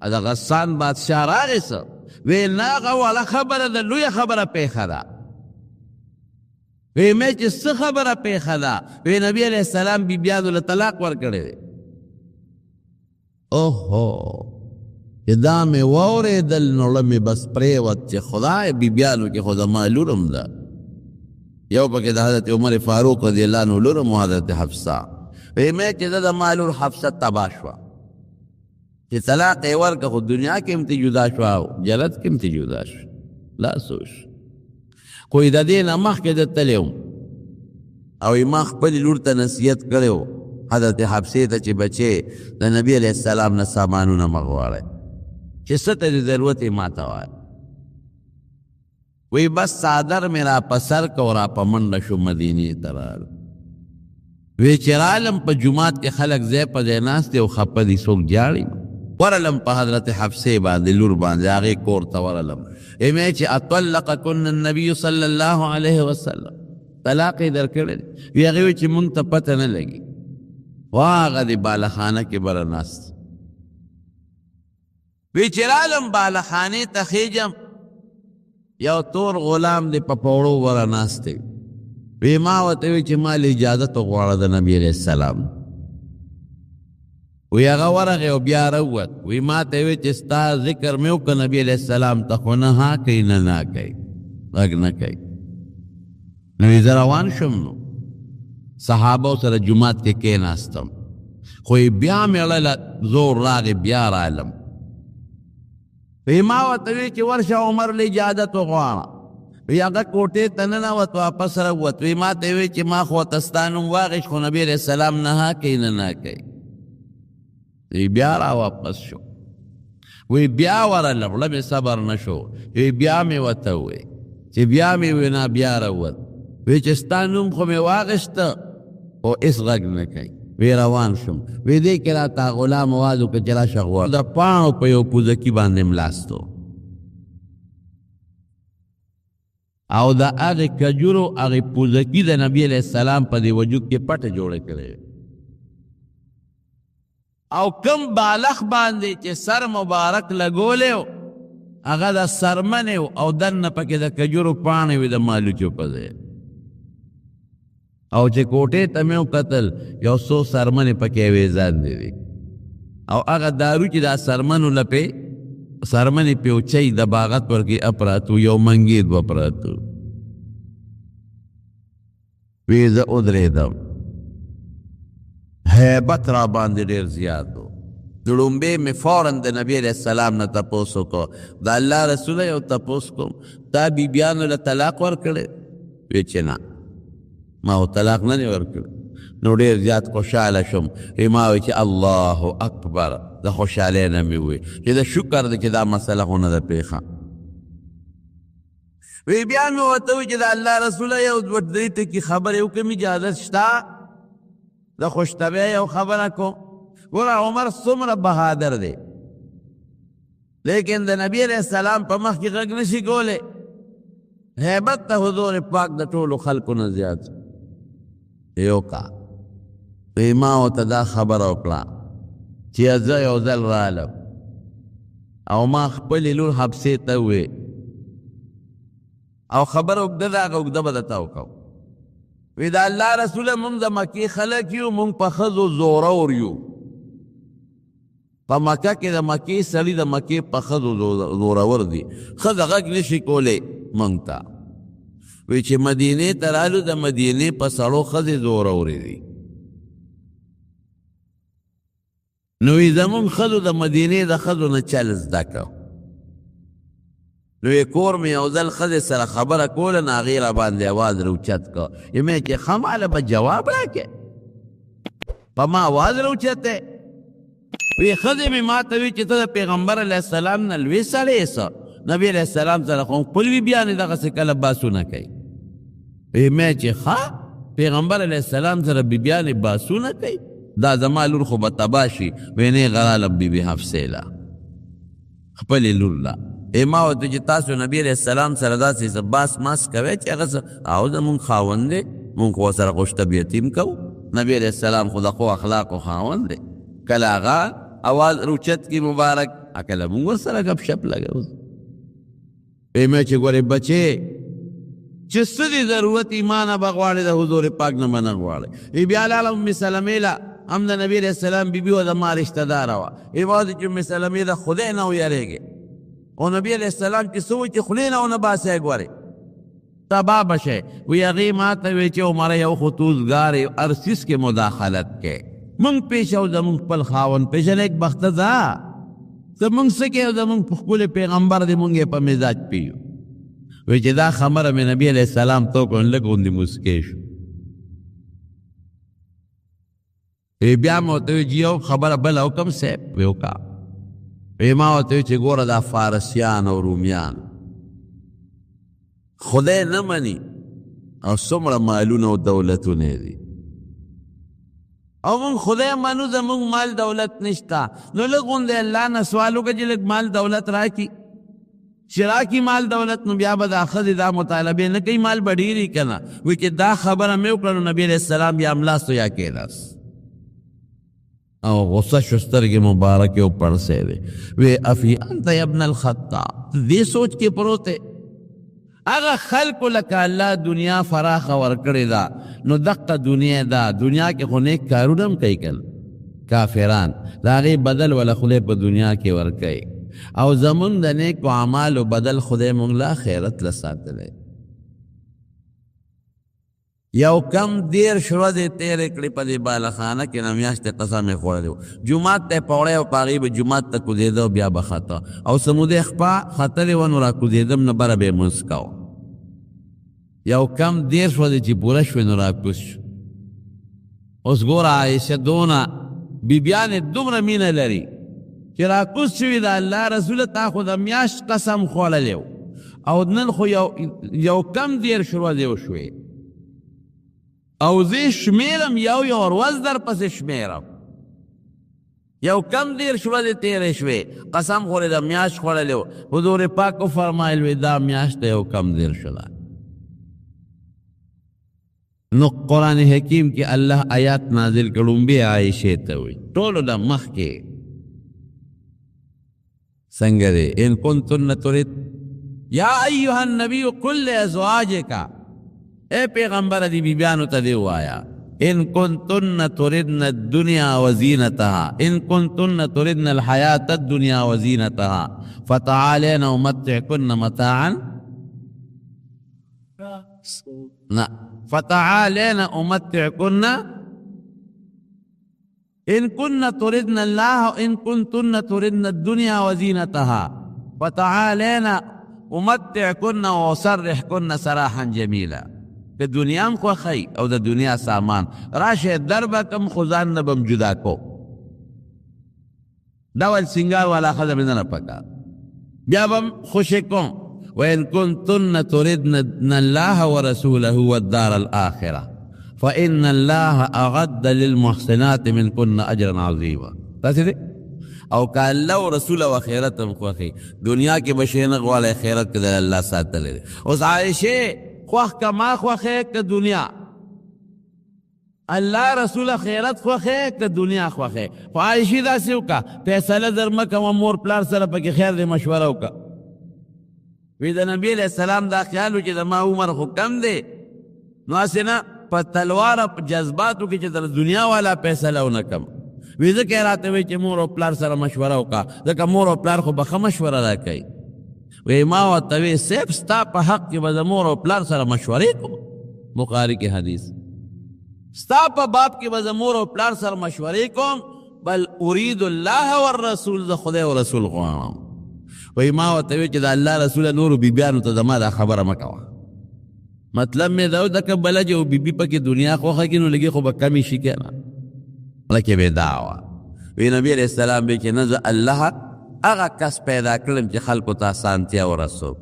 د غسان بادشاه راغی څه وی نه هغه واله خبره ده لویه خبره پېښه ده وی مې چې څه خبره پېښه ده وی نبي علیه السلام بیبیانو له طلاق ورکړی دی اوهو چې دا مې واورېدل نو له مې بس پرېوت چې خدای بیبیانو کې خو زما لور هم ده یو پکې د حضرت عمر فاروق رضی الله عنه لور هم حضرت حفصه وی مې چې ده زما لور حفصه تباه شوه چې طلاق یې ورکړه خو دنیا کې هم ته جدا شوه او جنت کې هم ته جدا شوه لا سوچ خو د دې نه مخکې زه تللی وم او ما خپلې لور ته نصیحت کړی و حضرت حفصې ته چې بچې د نبي علیه السلام نه سامانونه مه غواړئ چې څه ته د ضرورت یې ما ته وایه وی بس څادر مې را په سر که او را په منډه شو مدینې ته راغلم وی چې رالم په جومات کې خلک ځای په ځای ناست دي او خفه دي څوک جاړي ورلم په حضرت حفصې باندې لور باندې هغې کور ته ورلم مې چې اطلقکن النبي صلی الله علیه وسلم طلاق یې درکړی دی وی هغې وی چې مونږ ته پته نه لګي واغه دی بالخانه کې بره ناست وی چې رالم بالخانې ته خیجم یو تور غلام دی په پوړو بره ناست دی وی ما ورته وی چې ما له اجازت وغواړه د نبي علیه السلام وی هغه ورغی او بیا راووت وی ما ته وی چې ستا ذکر مې وکړه نبي علیه السلام ته خو نه ها کوي نه نه کوي غږ نه کوي نو زه روان شم نو صحابو سره جومات کې کېناستم خو بیا مې اړله زور راغی بیا رالم وی ما ورته وی چې ورشه عمر له اجازت وغواړه وی هغه کوټې ته ننوت واپس راووت وی ما ته وی چې ما خو ته ستا نوم واخیست خو نبي علیه السلام نه کوي نه کوي وی بیا را واپس شو وی بیا ورله وړه مې صبر نه شو وی بیا مې ورته ووی چې بیا مې وی نه بیا راووت وی چې ستا نوم خو مې واخیسته خو هېڅ غږ نه کوي وی روان شم وی دې کې راته غلام آواز وکړه چې راشه غواړه د پاڼو په یو پوزکي باندې ملاستو او د هغې کجورو هغې پوزکي د نبي علیه السلام په دې وجود کې پټه جوړه کړې او کم بالغ باندې چې سر مبارک لګولی و هغه د سرمنې او دننه پکې د کجورو پاڼې وې د مالوچو په ځای او چې کوټې ته مې وکتل یو څو سرمنې پکې وې ځاندې دي او هغه دارو چې دا سرمنو لپې سرمنې پې اوچۍ د باغت ورکې اپراتو یو منګیر به پراتو وی زه ودرېدم هیبت را باندې ډېر زیات و د لومبې مې فوراً د نبي علیه السلام نه تپوس وکړو د الله رسوله یو تپوس کوم تا بیبیانو له طلاق ورکړی وی چې نه ما و طلاق نه دی ورکړی نو ډېر زیات خوشحاله شوم وی ما وی چې الله اکبر د خوشحالۍ نه مې ووی چې د شکر دی چې دا مسله خو نه ده پېښه وی بیا مې ورته وی چې د الله رسوله یو دوه درې ټکي خبرې وکړم اجازت شته د خوشطبعۍ یو خبره کوم ګوره عمر څومره بهادر دی لیکن د نبي علیه السلام په مخ کې غږ نشي کولی هیبت د حضور پاک د ټولو خلکو نه زیات یو کا وی ما ورته دا خبره وکړه چې زه یو ځل رالم او ما خپلې لور حبسې ته ووې او خبره اوږده ده هغه اوږده به درته وکړو وی د الله رسوله مونږ د مکې خلک یو مونږ په ښځو زورور یو په مکه کې د مکې سړي د مکې په ښځو زورور دي ښځه غږ نشي کولی مونږ ته وی چې مدینې ته رالو د مدینې په سړو ښځې زورورې دي نو وی زمونږ ښځو د مدینې د ښځو نه چل زده کړو نو یې کور مې یو ځل ښځې سره خبره کوله نو هغې را باندې اواز راوچت کړه یمې چې ښه ماله به جواب راکړې په ما اواز راوچت دی وی ښځې مې ما ته وی چې ته د پیغمبر علیه السلام نه لوی سړی یې څه نبي علیه السلام سره خو خپل وي بیانې دغسې کله باسونه کوي وی مې چې ښه پیغمبر علیه السلام سره بیبیانې باسونه کوي دا زما لور خو به تباه شي وی نه غرالم بیبي حفصې له خپلې لور له ما ورته چې تاسو نبي علیه السلام سره داسې باس ماس کوئ چې هغه او زمونږ خاوند دی مونږ خو ورسره خوش طبیعتي هم کوو نبي علیه السلام خو د ښو اخلاقو خاوند دی کله هغه اواز روچت کی مبارک کله مونږ ورسره ګپ شپ لګوو مې چې ګورې بچې چې څه دې ضرورت ایمانه به غواړې د حضور پاک نه به نه غواړې بیا لاله ام سلمې له هم د نبي علیه السلام بیبي وه د ما رشته داره وه یوازې چې ام سلمې د خدای نه ویرېږې او نبی علیه السلام چې څه وایي چې خولې نه ونه باسئ ګورې تباه به شئ وی هغې ما ته وی چې عمره یو خو توزګار یې هر څیز کې مداخلت کوې مونږ پیش او زمونږ خپل خاوند پیشه لیک بخته ده زمونږ څه کوې او زمونږ په ښکلې پیغمبر دی مونږ یې په مزاج پیو وی چې دا خبره مې نبي علیه السلام ته وکړه لږ غوندې موسکی شو بیا مې ورته وی چې یو خبره بله وکړم صاحب وی وکړه وی ما ورته وی چې ګوره دا فارسیان او رومیان خدای نه مني او څومره مالونه او دولتونه دي او مونږ خدای منو زمونږ مال دولت نشته نو لږ غوندې الله نه سوال وکړه چې لږ مال دولت راکړي چې راکړي مال دولت نو بیا به دا ښځې دا مطالبې نه کوي مال به ډېرې که نه وی چې دا خبره مې وکړه نو نبي علیه السلام بیا ملاستو یا کېناست او غصه شو سترګې مبارکې او پړسې دی وی افی انت یا ابن الخطاب دې سوچ کې پروت دی هغه خلکو لکه الله دنیا فراخه ورکړې ده نو دقه دنیا ده دنیا کې خو نیک کارونه هم کوي کل کافران د هغې بدل وله خدای په دنیا کې ورکوي او زمونږ د نیکو اعمالو بدل خدای مونږ له آخرت له ساتلی یو کم دیر شروع دی تیر اکڑی پا دی بالخانه که نمیاشت قسم خوردیو جماعت تا پوڑی و پاغیب جماعت تا کدیده و بیا بخطا او سمود اخپا خطر ونو را کدیدم نبرا بے منسکاو یو کم دیر شروع دی چی پورا شوی نو را کش اس گور عائشہ دونا بیبیان دومره مینه لري چې را کوز شوي د الله رسول تا خو د میاشت قسم خوړلی او نن خو یو کم دیر شروع دی وشوې او زه شمیرم یو ورځ در پسې شمیرم یو کم دیر شروع دی تیرې شوې قسم خورې د میاشت خوړلی و حضور پاک فرمایل وی دا میاشت یو کم دیر شده نو قرآن حکیم کی اللہ آیات نازل کروں بے عائشہ توی طولو دا مخ کے سنگرے ان کنتن ترید یا ایوہ النبی قل ازواجے کا اے پیغمبر دی بیانو تا دیو آیا ان کنتن تردن الدنیا وزینتها ان کنتن تردن الحیات الدنیا وزینتها فتعالین امتعکن متاعا فتعالين أمتعكن إن كن تردن الله إن كنتن تردن الدنيا وزينتها فتعالين أمتعكن وأسرحكن سراحا جميلا في الدنيا مخو خي أو دا دنيا سامان راشي دربكم خزان نبم جداكو دول سنگار والا خزا مننا پکا بیابم خوشکم وإن كنتن تردن الله ورسوله والدار الآخرة فإن الله أعد للمحسنات منكن أجرا عظيما تاسي او قال لو رسول وخيرتم خوخي دنیا کی بشینق والے خیرت کے دل اللہ ساتھ لے اس عائشہ خوخ کا ما خوخے کہ دنیا اللہ رسول خیرت خوخے کہ دنیا خوخے عائشہ دا سیو کا فیصلہ درمکا و مور پلار سر پاکی خیر دے مشورہ کا وی دا نبی علیہ السلام دا خیالو چی دا ما عمر خو کم دے نو اسینا پا تلوارا پا جذباتو کی چی دا دنیا والا پیسہ لو نکم وی دا کہہ راتے وی چی مور و پلار سر مشورہ کا دا مور و پلار خو بخا مشورہ را کئی وی ما و توی سیف ستا پا حق کی با مور و پلار سر مشورے کو بخاری کی حدیث ستا پا باپ کی با مور و پلار سر مشورے کو بل ارید اللہ والرسول دا خدای و رسول خوانم وی ما و توی چی دا اللہ رسول نورو بی بیانو تا دما دا خبر مکوا مطلب میں داو دا کبلا جو بی بی پا کی دنیا خوخا کی نو لگی خوبا کمی شکینا لکی بی دعوا وی نبی علیہ السلام بی چی نزو اللہ اگا کس پیدا کرلم چی خلقو تا سانتیا و رسول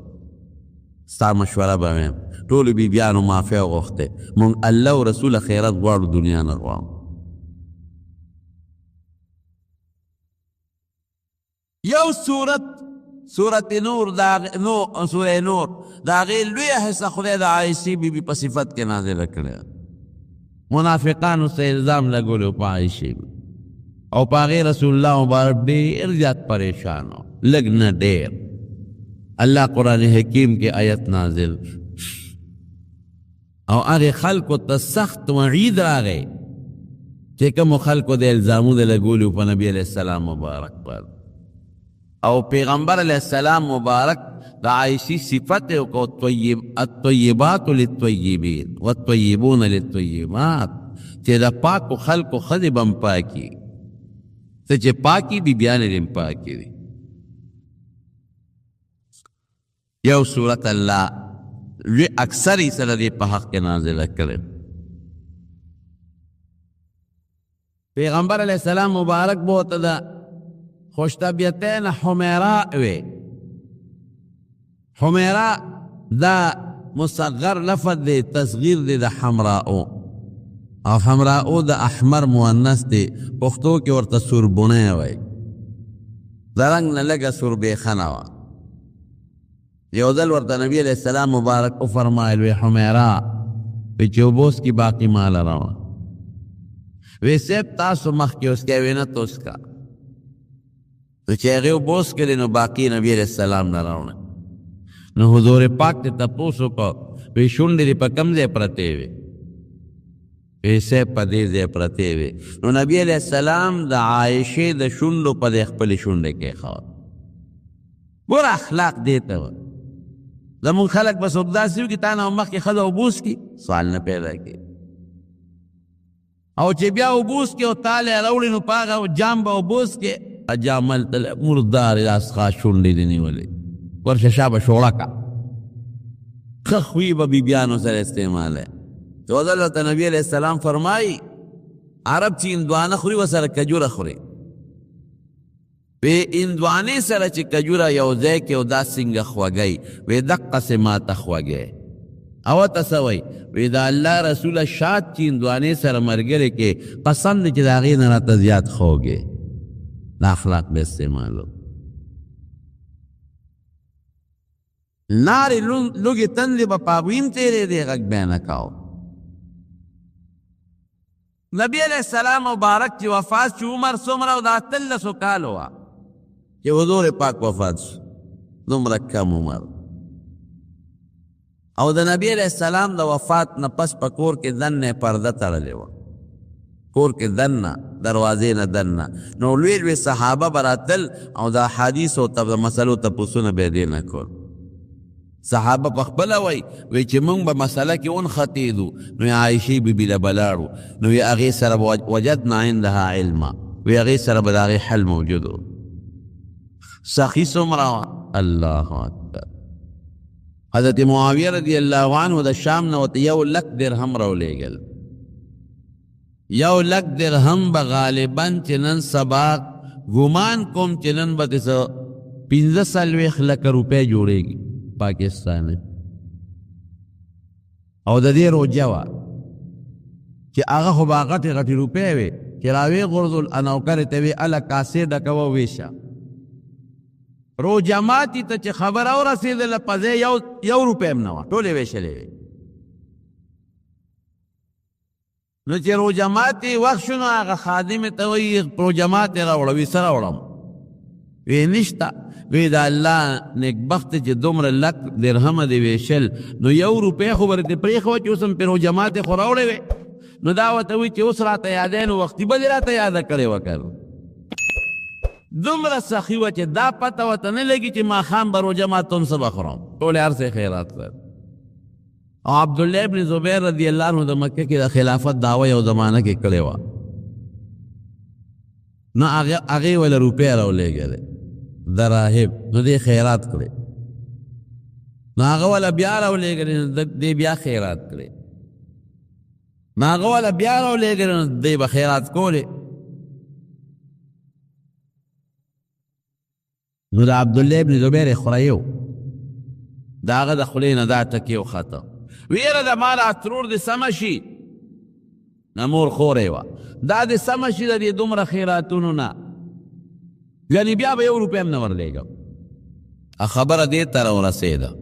ستا مشورہ بمیم طول بی بیانو مافیا غختے من اللہ و رسول خیرت وارو دنیا نروام یو سورت نور سورہ نور دا غیل لوی حصہ خدای دا عائشی بی بی پصفت کے نازل کرے منافقانو سے الزام لگولو پا عائشی بی او پا غیر رسول اللہ مبارک دیر زیاد پریشانو لگنا دیر اللہ قرآن حکیم کے آیت نازل او آگے خلقو تا سخت وعید آگے چکم خلقو دے الزامو دے لگولو پا نبی علیہ السلام مبارک پر او پیغمبر علیہ السلام مبارک دا عائشی صفت کو الطیبات للطیبین والطیبون للطیبات چی دا پاک و خلق و خد بم پاکی چی پاکی بی بیان دیم پاکی دی یو سورت اللہ وی اکثر ہی سر دی پا حق کے نازل کرے پیغمبر علیہ السلام مبارک بہت دا خوشتبیتین حمیراء وی حمیراء دا مصغر لفظ دے تصغیر دے دا حمراؤ او حمراؤ دا احمر مؤنث دے پختو کی ورطا سربنے وی دا رنگ نلگا سربے خنوا یو دل ورطا نبی علیہ السلام مبارک او فرمائل وی حمیراء وی چوبوس کی باقی مال روا وی سیب تاسو مخ کی اس کے وینت اس کا تو چیغیو بوس کرے نو باقی نبی علیہ السلام نراؤنے نو حضور پاک تے تپوسو کو وی شنڈی دی پا کم دے پرتے وی وی سے پا دے دے پرتے وی نو نبی علیہ السلام دا عائشہ دا شنڈو پا دے اخپلی شنڈے کے خواہ برا اخلاق دیتا ہو دا من خلق بس اقداسیو کی تانا امخ کی خدا و بوس کی سوال نه پیدا کی او چې بیا وبوس کې او تاله راوړي نو پاغه جام به وبوس کې اجامل تل مردار اسخا شونډې دی نیولې ورشه شابه شوړه کا خوی به بیبیانو سره استعمال ہے تو حضرت نبی علیہ السلام فرمائی عرب چې اندوانه خوري وسره کجوره خوري په اندوانه سره چې کجوره یو ځای کې او دا څنګه خوږی وې دقسې ماته خوږی او تسوي وې دا الله رسول شات چې اندوانه سره مرګره کې قسم دې چې دا غي نه راته زیات خوږی دا اخلاق به استعمالو ناری لوگی تندی با پاگوین تیرے دے غک بینا کاؤ نبی علیہ السلام مبارک چی وفات چی عمر سمرہ دا تلسو کالوا چی حضور پاک وفات شو دمرک کم عمر او دا نبی علیہ السلام دا وفات نا پس پا کور کے دن نے پردہ تڑلے وا کور کے دن نا دروازے نا دن نا نو لوی صحابہ براتل او دا حدیث و تب دا مسئلو تا پسون بیدینا کور صحابه پخبلا وی چې مونږ به مسله کې اون خطیدو نو عائشې بی بی لبلاړو نو هغې سره وجدنا عندها علما وی هغې سره به د هغې حل موجودو سخي څومره الله اکبر حضرت معاویه رضی الله عنه د شام نه ورته 100,000 درهم راولېږل 100,000 درهم به غالبا چې نن سبا ګمان کوم چې نن به 45 لک روپۍ جوړېږي پاکستان او د دې روجه وا چې هغه خو باغټې غټې روپۍ وې چې راوې غورځول انوکر ته وی اله کاسې ډکوه ویشه روجه ماتي ته چې خبره ورسېدله په ځای یو روپۍ هم نه وه ټولې ویشلې وې نو چې روجه ماتي وخت شو نو هغه خادمې ته وایي روجه ماتې راوړه وي څه راوړم وی نشته وی دا الله نیکبخت چې دومره لک درهمه دی ویشل نو 1 روپۍ خو ورته پرېښوه چې اوس هم پرې روجه ماتې خو راوړې وې نو دا ورته وایي چې اوس راته یادی نو وختي به دې راته یاده کړې وه که دومره سخي وه چې دا پته ورته نه لګي چې ماښام به روجه ماته هم څه به خورم ټولې هر څه خیرات کړ او عبدالله ابن زبیر رضی الله عنه د مکه کې د خلافت دعوه یو زمانه کې کړې وه نو هغې وله روپۍ راولېږلې دراهب نو دې خیرات کړې نو هغه وله بیا راولېږلې نو دې بیا خیرات کړې نو هغه وله بیا راولېږلې نو دې به خیرات کولې نو د عبدالله ابن زبیر خورایو د هغه د خولې نه دا ټکې وخته ویره د ماله ترور دې سمه شي نه مور خورې وه دا دې سمه شي د دې دومره خیراتونو نه یعنی بیا به 1 روپۍ هم نه ورلېږم خبره دې ته راورسېده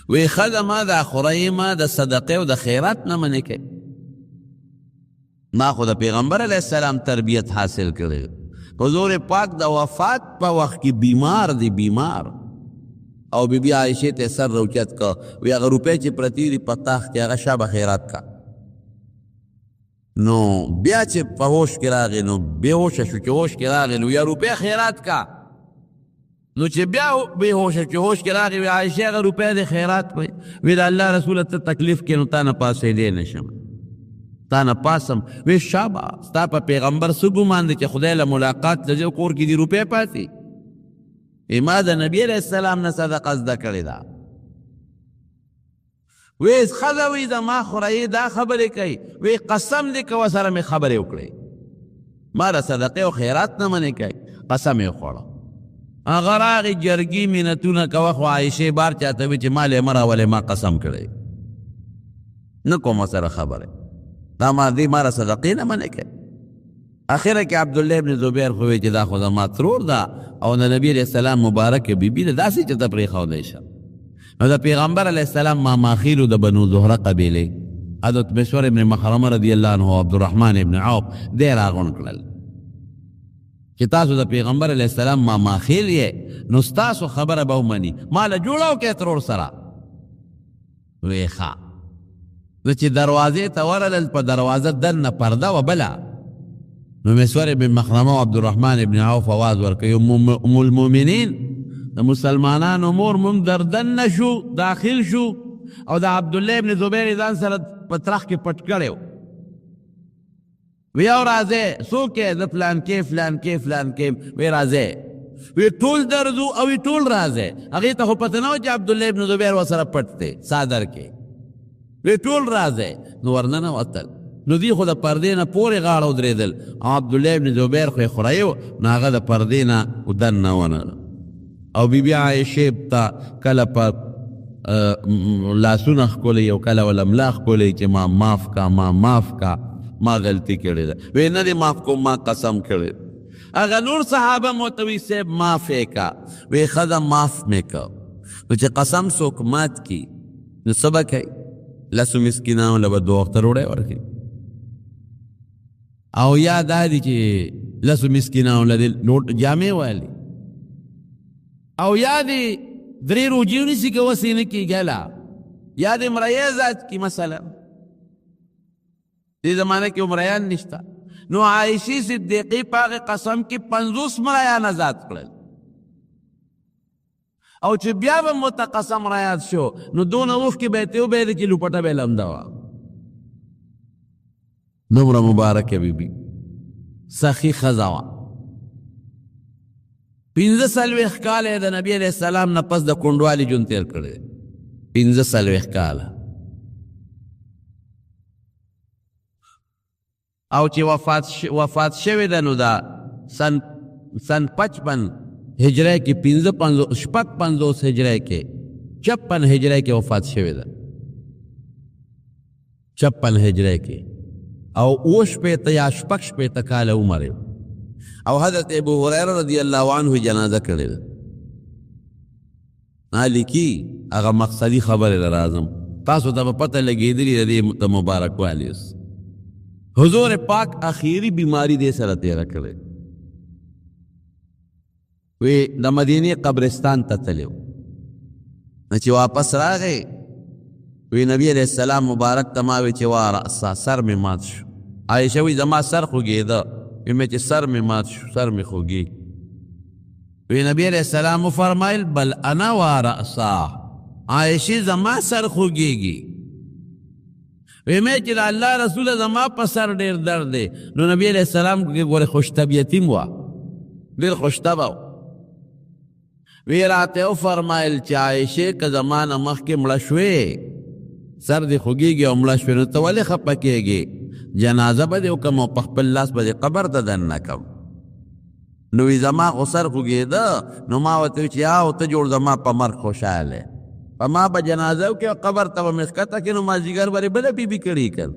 وی ښځه ما دا خورئ ما د صدقې او د خیرات نه منې کوي ما خو د پیغمبر علیه السلام تربیت حاصل کړی حضور پاک د وفات په وخت کې بیمار دی بیمار او بی بی عائشې ته سر روچت کا وی هغه روپۍ چې پرتې دي په تاخت کې هغه شابه خیرات کا نو بیا چې په هوش کې راغی نو بېهوشه شو چې هوش کې راغی نو یا روپۍ خیرات کا نو چې بیا بېهوشه چې هوش کې راغی وی عایشې هغه روپۍ دې خیرات کړئ وی د الله رسوله ته تکلیف کې نو تا نه پاسېدی نه شم تا نه پاسم وی شابه ستا په پیغمبر څه ګمان دی چې خدای له ملاقات ته ځې کور کې دې روپۍ پاتې ما د نبی علیه السلام نه صدقه زده کړې ده وی ښځه وی زما خورئ دا خبرې کوي وی قسم دې کوه سره مې خبرې وکړې ما د صدقې او خیرات نه منې کوي قسم یې خوړه هغه راغی جرګي منتونه کوه خو عایشې بار چاته وي چې ما لې مه راولې ما قسم کړی نه کوم سره خبرې دا ما دې ما را صدقې نه منې کوي اخره کې عبدالله ابن زبیر خو وی چې دا خو زما ترور ده او د نبی علیه السلام مبارک بیبي ده داسې چې ته پرېښودی شه نو د پیغمبر علیه السلام ماماخیلو د بنو زهره قبیلې حضرت مسور ابن مخرمه رضی الله عنه عبدالرحمن ابن عوف دی راغونډ کړل چې تاسو د پیغمبر علیه السلام ماماخیل یې نو ستاسو خبره به ومني ما له جوړه وکړې ترور سره وی ښه نو چې دروازې ته ورلل په دروازه دننه پرده وه بله نو مسور ابن مخرمه و عبدالرحمن ابن عوف آواز ورکوي ام المؤمنین د مسلمانانو مور مونږ در دننه شو داخل شو او دا عبدالله ابن زبیر ځان سره په ترخ کې پټ کړی و وی او راځئ څوک یې زه فلان کې فلان کې فلان کې وی راځئ وی ټول درځو او وی ټول راځئ هغې ته خو پته نه و چې عبدالله ابن زبیر ورسره پټ دی څادر کې وی ټول راځئ نو ورننه وتل نو دوی خو د پردې نه پورې غاړه ودرېدل او عبدالله ابن زبیر خو یې خوری و نو هغه د پردې نه دننه ونغله او بیبي عایشې ته کله په لاسونه ښکلی او کله وله ملا ښکلی چې ما معاف کا ما معاف کا ما غلطي کړې ده وی نه دې معاف کوم ما قسم کړی هغه نور صحابه مو ته وی صاحب معاف یې کا وی ښه ده معاف مې که نو چې قسم څوک مات کي نو څه به کوي لسو مسکینانو له به دوه وخته ډوډۍ ورکوي او یا دا دی چې لسو مسکینانو له دې جامې والي او یا دی درې روجې ونیسي که وسې نه کېږي لا یا د مریی ذات کی مثلا دې زمانه کې مریان نشته نو عایشې صدیقې په هغې قسم کې 50 مریان آزاد کړل او چې بیا به مو ته قسم رایاد شو نو دونه اوښکې به یې ته وبهېدې چې لوپټه به یې لمده وه دومره مبارکه بیبي سخي ښځه وه 45 کاله د نبی علیه السلام نه پس د کونډوالي ژوند تېر کړی 45 کاله او چې وفات شوې ده نو دا سن 55 هجری کې 55 هجری کې 56 هجری کې وفات شوې ده 56 هجری کې او 58 یا 56 کاله عمر او حضرت ابو هریره رضی الله عنه جنازه کړې ده لیکي هغه مقصدي خبرې در اعظم تاسو ته به پته لګېدلې د دې مبارکوالي اوس حضور پاک اخیری بیماری دې سره تېره کړې وی د مدینې قبرستان ته تللی و نو چې واپس راغی وی نبی علیہ السلام مبارک ته ما وی چې وا رأسا سر مې مات شو عایشه وی زما سر خوږېده وی مې چې سر مې مات شو سر مې خوږي وی نبی علیہ السلام وفرمایل بل انا وا رأسا عایشې زما سر خوږېږي وی مې چې د الله رسول زما په سر ډېر درد دی نو نبی علیہ السلام ګوره خوش طبیعتي م وه ډېر خوش طبعه وی راته وفرمایل چې عایشې که زما نه مخکې مړه شوې سر دې خوږېږي او مړه شوې نو ته ولې خفه کېږې جنازه به دې وکړم او په خپل لاس به دې قبر ته دننه کړم نو وی زما خو سر خوږېده نو ما ورته وی چې او ته جوړ زما په مرګ خوشحاله په ما به جنازه وکړې او قبر ته به مې ښکته کړې نو مازدیګر به یې بله بیبي کړې کړ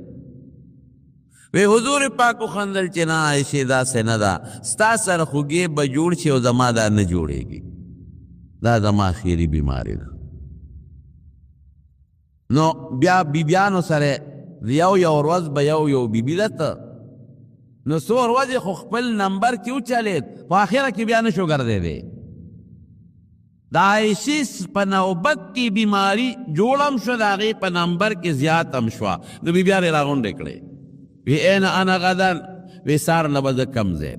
وی حضور پاک وخندل چې نه عایشې داسې نه ده ستا سره خوږې به جوړ شي او زما دا نه جوړېږي دا زما اخیری بیماری ده نو بیا بیبیانو سره یو ورځ به یو بیبي دته نو څو ورځې خو خپل نمبر کې وچلېد په اخره کې بیا نشو ګرځېدی د عایشې په نوبت کې بیماري جوړم شو د هغې په نمبر کې زیات هم شوه نو بیبیانې راغونډې کړې وی این انا غدن وی سار نه به زه کم ځای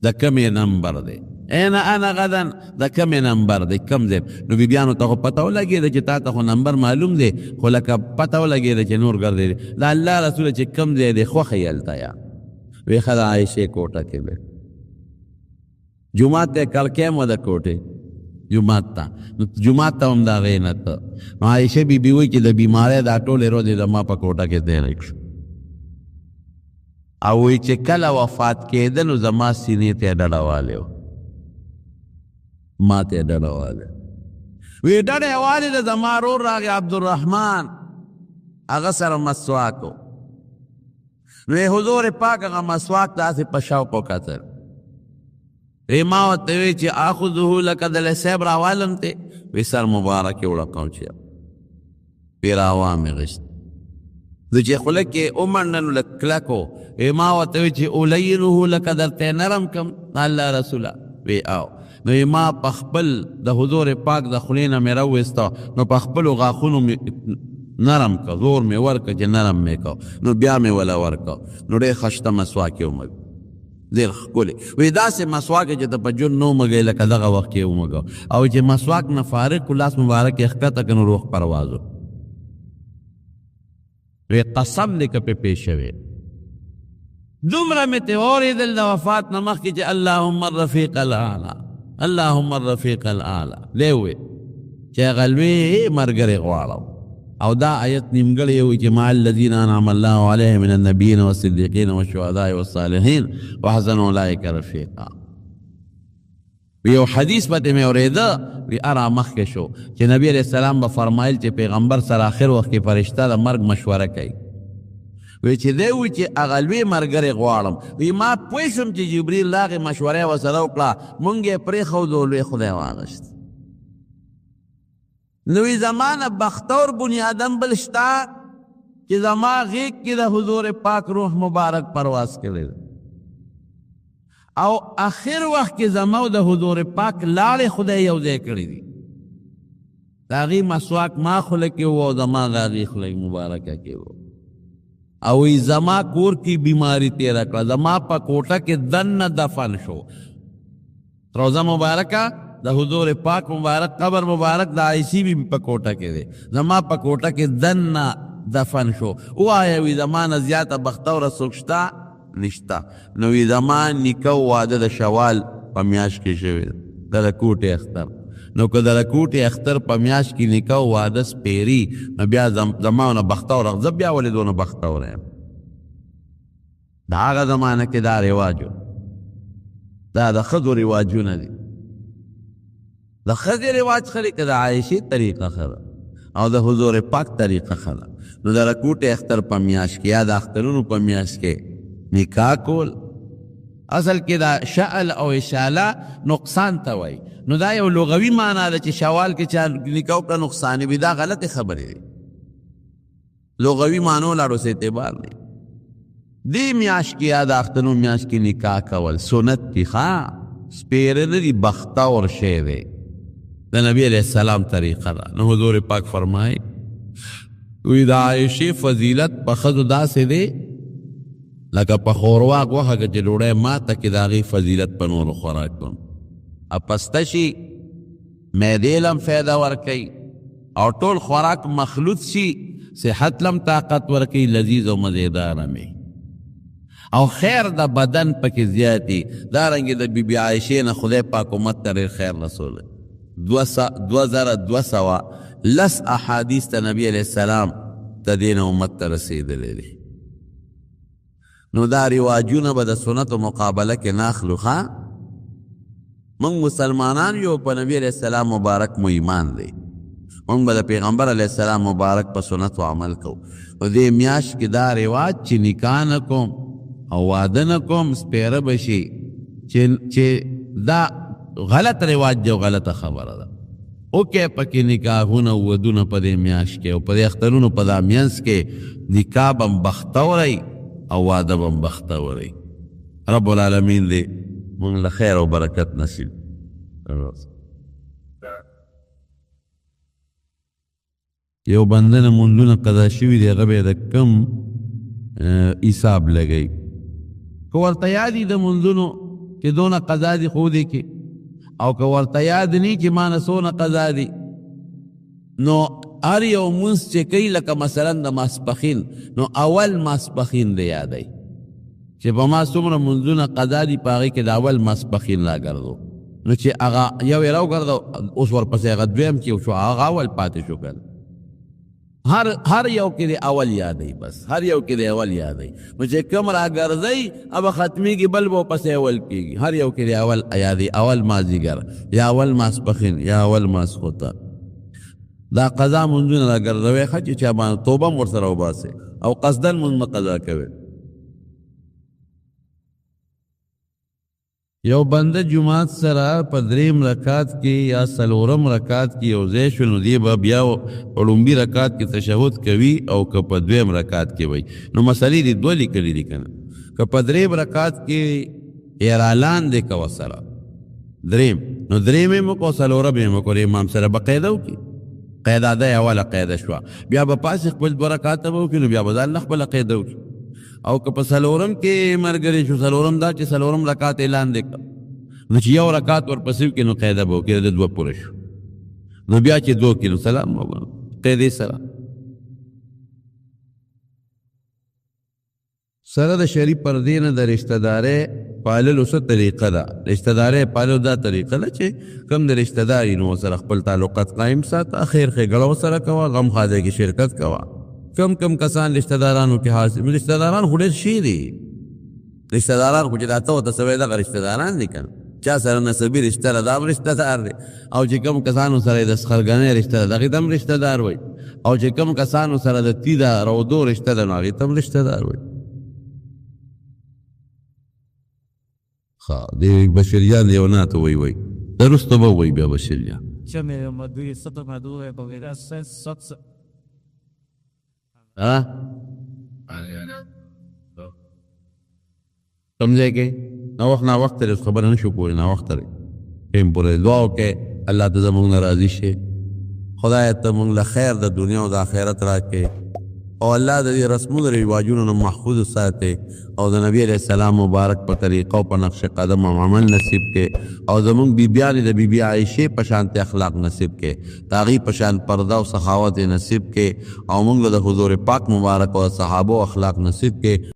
د کمې نمبر دی این انا غدن د کمې نمبر دی کم ځای نو بیبیانو ته خو پته ولګېده چې تا ته خو نمبر معلوم دی خو لکه پته ولګېده چې نور ګرځېدې د الله رسوله چې کم ځای دی خوښه یې هلته یا وی ښه د عایشې کوټه کې دی جومات ته کړکۍ مو د کوټې جومات ته نو جومات ته هم د هغې نه ته نو عایشې بیبي وایي چې د بیمارۍ دا ټولې ورځې زما په کوټه کې تېری شو او وی چې کله وفات کېده نو زما سینې ته یې ډډه والی و ما ته یې ډډه والی وی ډډه یې والی ده زما رور راغی عبدالرحمن هغه سره مسواک و نو حضور پاک هغه مسواک داسې په شوق وکتل وی ما ورته وی چې آخذه لکه دلی صاحب راوالم ته وی سر مبارک یې وړکم چې وی راوا مې غشت زه چې خوله کې ومنډه نو لږ کلک و وی ما ورته وی چې اولینه لکه درته نرم کم الله رسوله وی او نو ما په خپل د حضور پاک د خولې نه مې راوویسته نو په خپلو غاښونو مې نرم که زور مې ورکه چې نرم مې که نو بیا مې وله ورکه نو ډېر ښایسته مسواک یې ومږ ډېر ښکلی وی داسې مسواک چې ته په ژوند نه ومږئ لکه دغه وخت کې ومږه او چې مسواک نه فارغ کړو لاس مبارک یې ښکته که نو روح پرواز و وی قسم دې که پې پیش شوی دومره مې ترې واورېدل د وفات نه مخکې چې اللهم الرفیق الاعلی اللهم الرفیق الاعلی دی ووی چې هغه لوی ملګری غواړم او دا آیت نیمګړی وي چې مع الذین انعم الله علیهم من النبیین والصدیقین والشهداء والصالحین وحسن اولئک رفیقا یو حدیث پته مې اورېده وی ارا مخکې شو چې نبی علیہ السلام به فرمایل چې پیغمبر سره آخر وخت کې فرشته د مرګ مشوره کوي وی چې دی وی چې هغه لوی ملګری غواړم وی ما پوه شوم چې جبریل هغې مشوره یې ورسره وکړه مونږ یې پرېښودو لوی خدای واغشت نو وی زما نه بختور بني آدم بل شته چې زما غیږ کې د حضور پاک روح مبارک پرواز کړی او آخر وخت کې زما او د حضور پاک لاړې خدای یو ځای کړي دي د هغې مسواک ما خوله کې و او زما د هغې خوله مبارکه کې و او ای زما کور کی بیماری تیرا کړه زما په کوټه کې دننه دفن شو روزه مبارکه د حضور پاک مبارک قبر مبارک د عائشې بی په کوټه کې دی زما په کوټه کې دننه دفن شو ووایه وی زما نه زیاته بختوره څوک شته نشته نو وی زما نیکه واده د شوال په میاشت کې شوی د رکوټې اختر نو که د رکوټې اختر په میاشت کې نیکه واده سپیري نو بیا زما نه بختوره زه بیا ولې دونه بختوره یم د هغه زمانه کې دا رواج دا د ښځو رواجونه دي د ښځې رواج ښه دی که د عایشې طریقه ښه ده او د حضور پاک طریقه ښه ده نو د رکوټې اختر په میاشت کې یا د اخترونو په میاشت کې نکاح کول اصل کې دا شعل او اشاله نقصان ته وایي نو دا یو لغوي معنا ده چې شوال کې چا نکاح وکړه نقصان وي دا غلطې خبرې دي لغوي معنو لاړو سه اعتبار نه دې میاشت کې یا د اخترونو میاشت کې نکاح کول سنت دي ښه سپیره نه دي بختور شی دی د نبی علیہ السلام طریقه ده نو حضور پاک فرمایي وی د عایشې فضیلت په ښځو داسې دی لکه په ښوروا غوښه که چې ډوډۍ ماته کې د هغې فضیلت په نورو خوراکونو پسته شي معدې لم فایده ورکوي او ټول خوراک مخلوط شي صحت لم طاقت ورکوي لذیذ او مزیداره می او خیر د بدن پکې زیاتی دارنګې د بی بی عایشې نه خدای پاک امت ته ډېر خیر رسولی 2200 لس احادیث ته نبی علیہ السلام ته دې نه امت ته رسېدلی دي نو دا رواجونه به د سنتو مقابله کې ناخلو ښه مونږ مسلمانان یو په نبی علیہ السلام مبارک مو ایمان دی مونږ به د پیغمبر علیہ السلام مبارک په سنتو عمل کوو او دې میاشت کې دا رواج چې نکاح نه کوم او واده نه کوم سپیره به شي چې دا غلط رواج دی او غلطه خبره ده اوکې پکې نکاحونه ودونه په دې میاشت کې او په دې اخترونو په دا مینځ کې نکاح به هم بختوری او واده به هم بختوری رب العالمین دې مونږ له خیر او برکت نصیب یو بنده نه مونځونه قضا شوي دي هغه به یې د کم حساب لګوي که ورته یاد وي د مونځونو چې دونه قضا دي خو دې کې او که ورته یاد نی چې ما نه څونه قضا دي نو هر یو مونځ چې کوي لکه مثلا د ماسپښین نو اول ماسپښین دی یادوي چې په ما څومره مونځونه قضا دي په هغې کې د اول ماسپښین راګرځو نو چې هغه یو یې راوګرځو اوس ورپسې هغه دویم کې شو هغه اول پاتې شو که هر یو کې دی اول یادوي بس هر یو کې دی اول یادوي نو چې کوم راګرځئ ابه ختمیږي بل به پسې اول کېږي هر یو کې دی اول یادوي اول مازدیګر یا اول ماسپښین یا اول ماسخوتن دا قضا مونځونه راګرځوئ ښه چې چا باندې توبه هم ورسره وباسئ او قصدن مونځ مه قضا کوئ یو بنده جماعت سره په دریم رکات کې یا څلورم رکات کې یو ځای شو نو دی به بیا په لومبي رکات کې تشهد کوي او که په دویم رکات کې وي نو مسلې دې دوه لیکلي دي که نه که په دریم رکات کې اعلان دی کوه سره دریم نو دریم یې مه کوه څلورم یې مه کوه امام سره به قاعده وکړي قاعده ده اوله قاعده شوه بیا به پاسې خپل دوه رکاته به وکړي نو بیا به ځان له خپله قاعده وکړي او که په څلورم کې ملګری شو څلورم دا چې څلورم رکات اعلان دی نو چې یو رکات ورپسې وکړي نو قاعده به وکړي د دوه پوره شو نو بیا چې دوه کړي نو سلام وکړو قاعدې سره سره د شریف پردې نه د رشتہ دارۍ پاللو څه طریقه ده؟ رشتہ دارۍ پاللو دا طریقه ده چې کم د رشتہ داري نو سره خپل تعلقات قایم ساته، خیر ښېګړه ورسره کوه، غم ښادۍ کې شرکت کوه. کم کسان رشتہ دارانو کې حاصل رشتہ داران خو ډېر شي دي، رشتہ داران خو چې دا ته ورته سوی دغه رشتہ داران دي که نه، چا سره نسبي رشته ده دا هم رشته دار دی، او چې کوم کسانو سره یې د سخرګنۍ رشته ده دغې ته هم رشته دار وایي، او چې کوم کسانو سره د تیده رودو رشته ده نو هغې ته هم رشته دار وایي. ښه د بشریان یو ناته وایي د وروسته به وایي بیا بشریان. کوم ځای کې ناوخت لري خبره نشو کولی، ناوخت لري ټیم پورې دعا وکړئ الله ته زموږ نه راضي شي، خدای ته موږ له خیر د دنیا او د آخرت راکړي، او الله د دې رسمونو رواجونو نه محفوظ ساتي، او د نبي علیه السلام مبارک په طریقه او په نقش قدم او عمل نصیب کړي، او زموږ بیبیانې د بیبي عایشې په شانتې اخلاق نصیب کړي، د هغې په شان پرده او سخاوت نصیب کړي، او موږ له د حضور پاک مبارک او صحابو اخلاق نصیب کړي.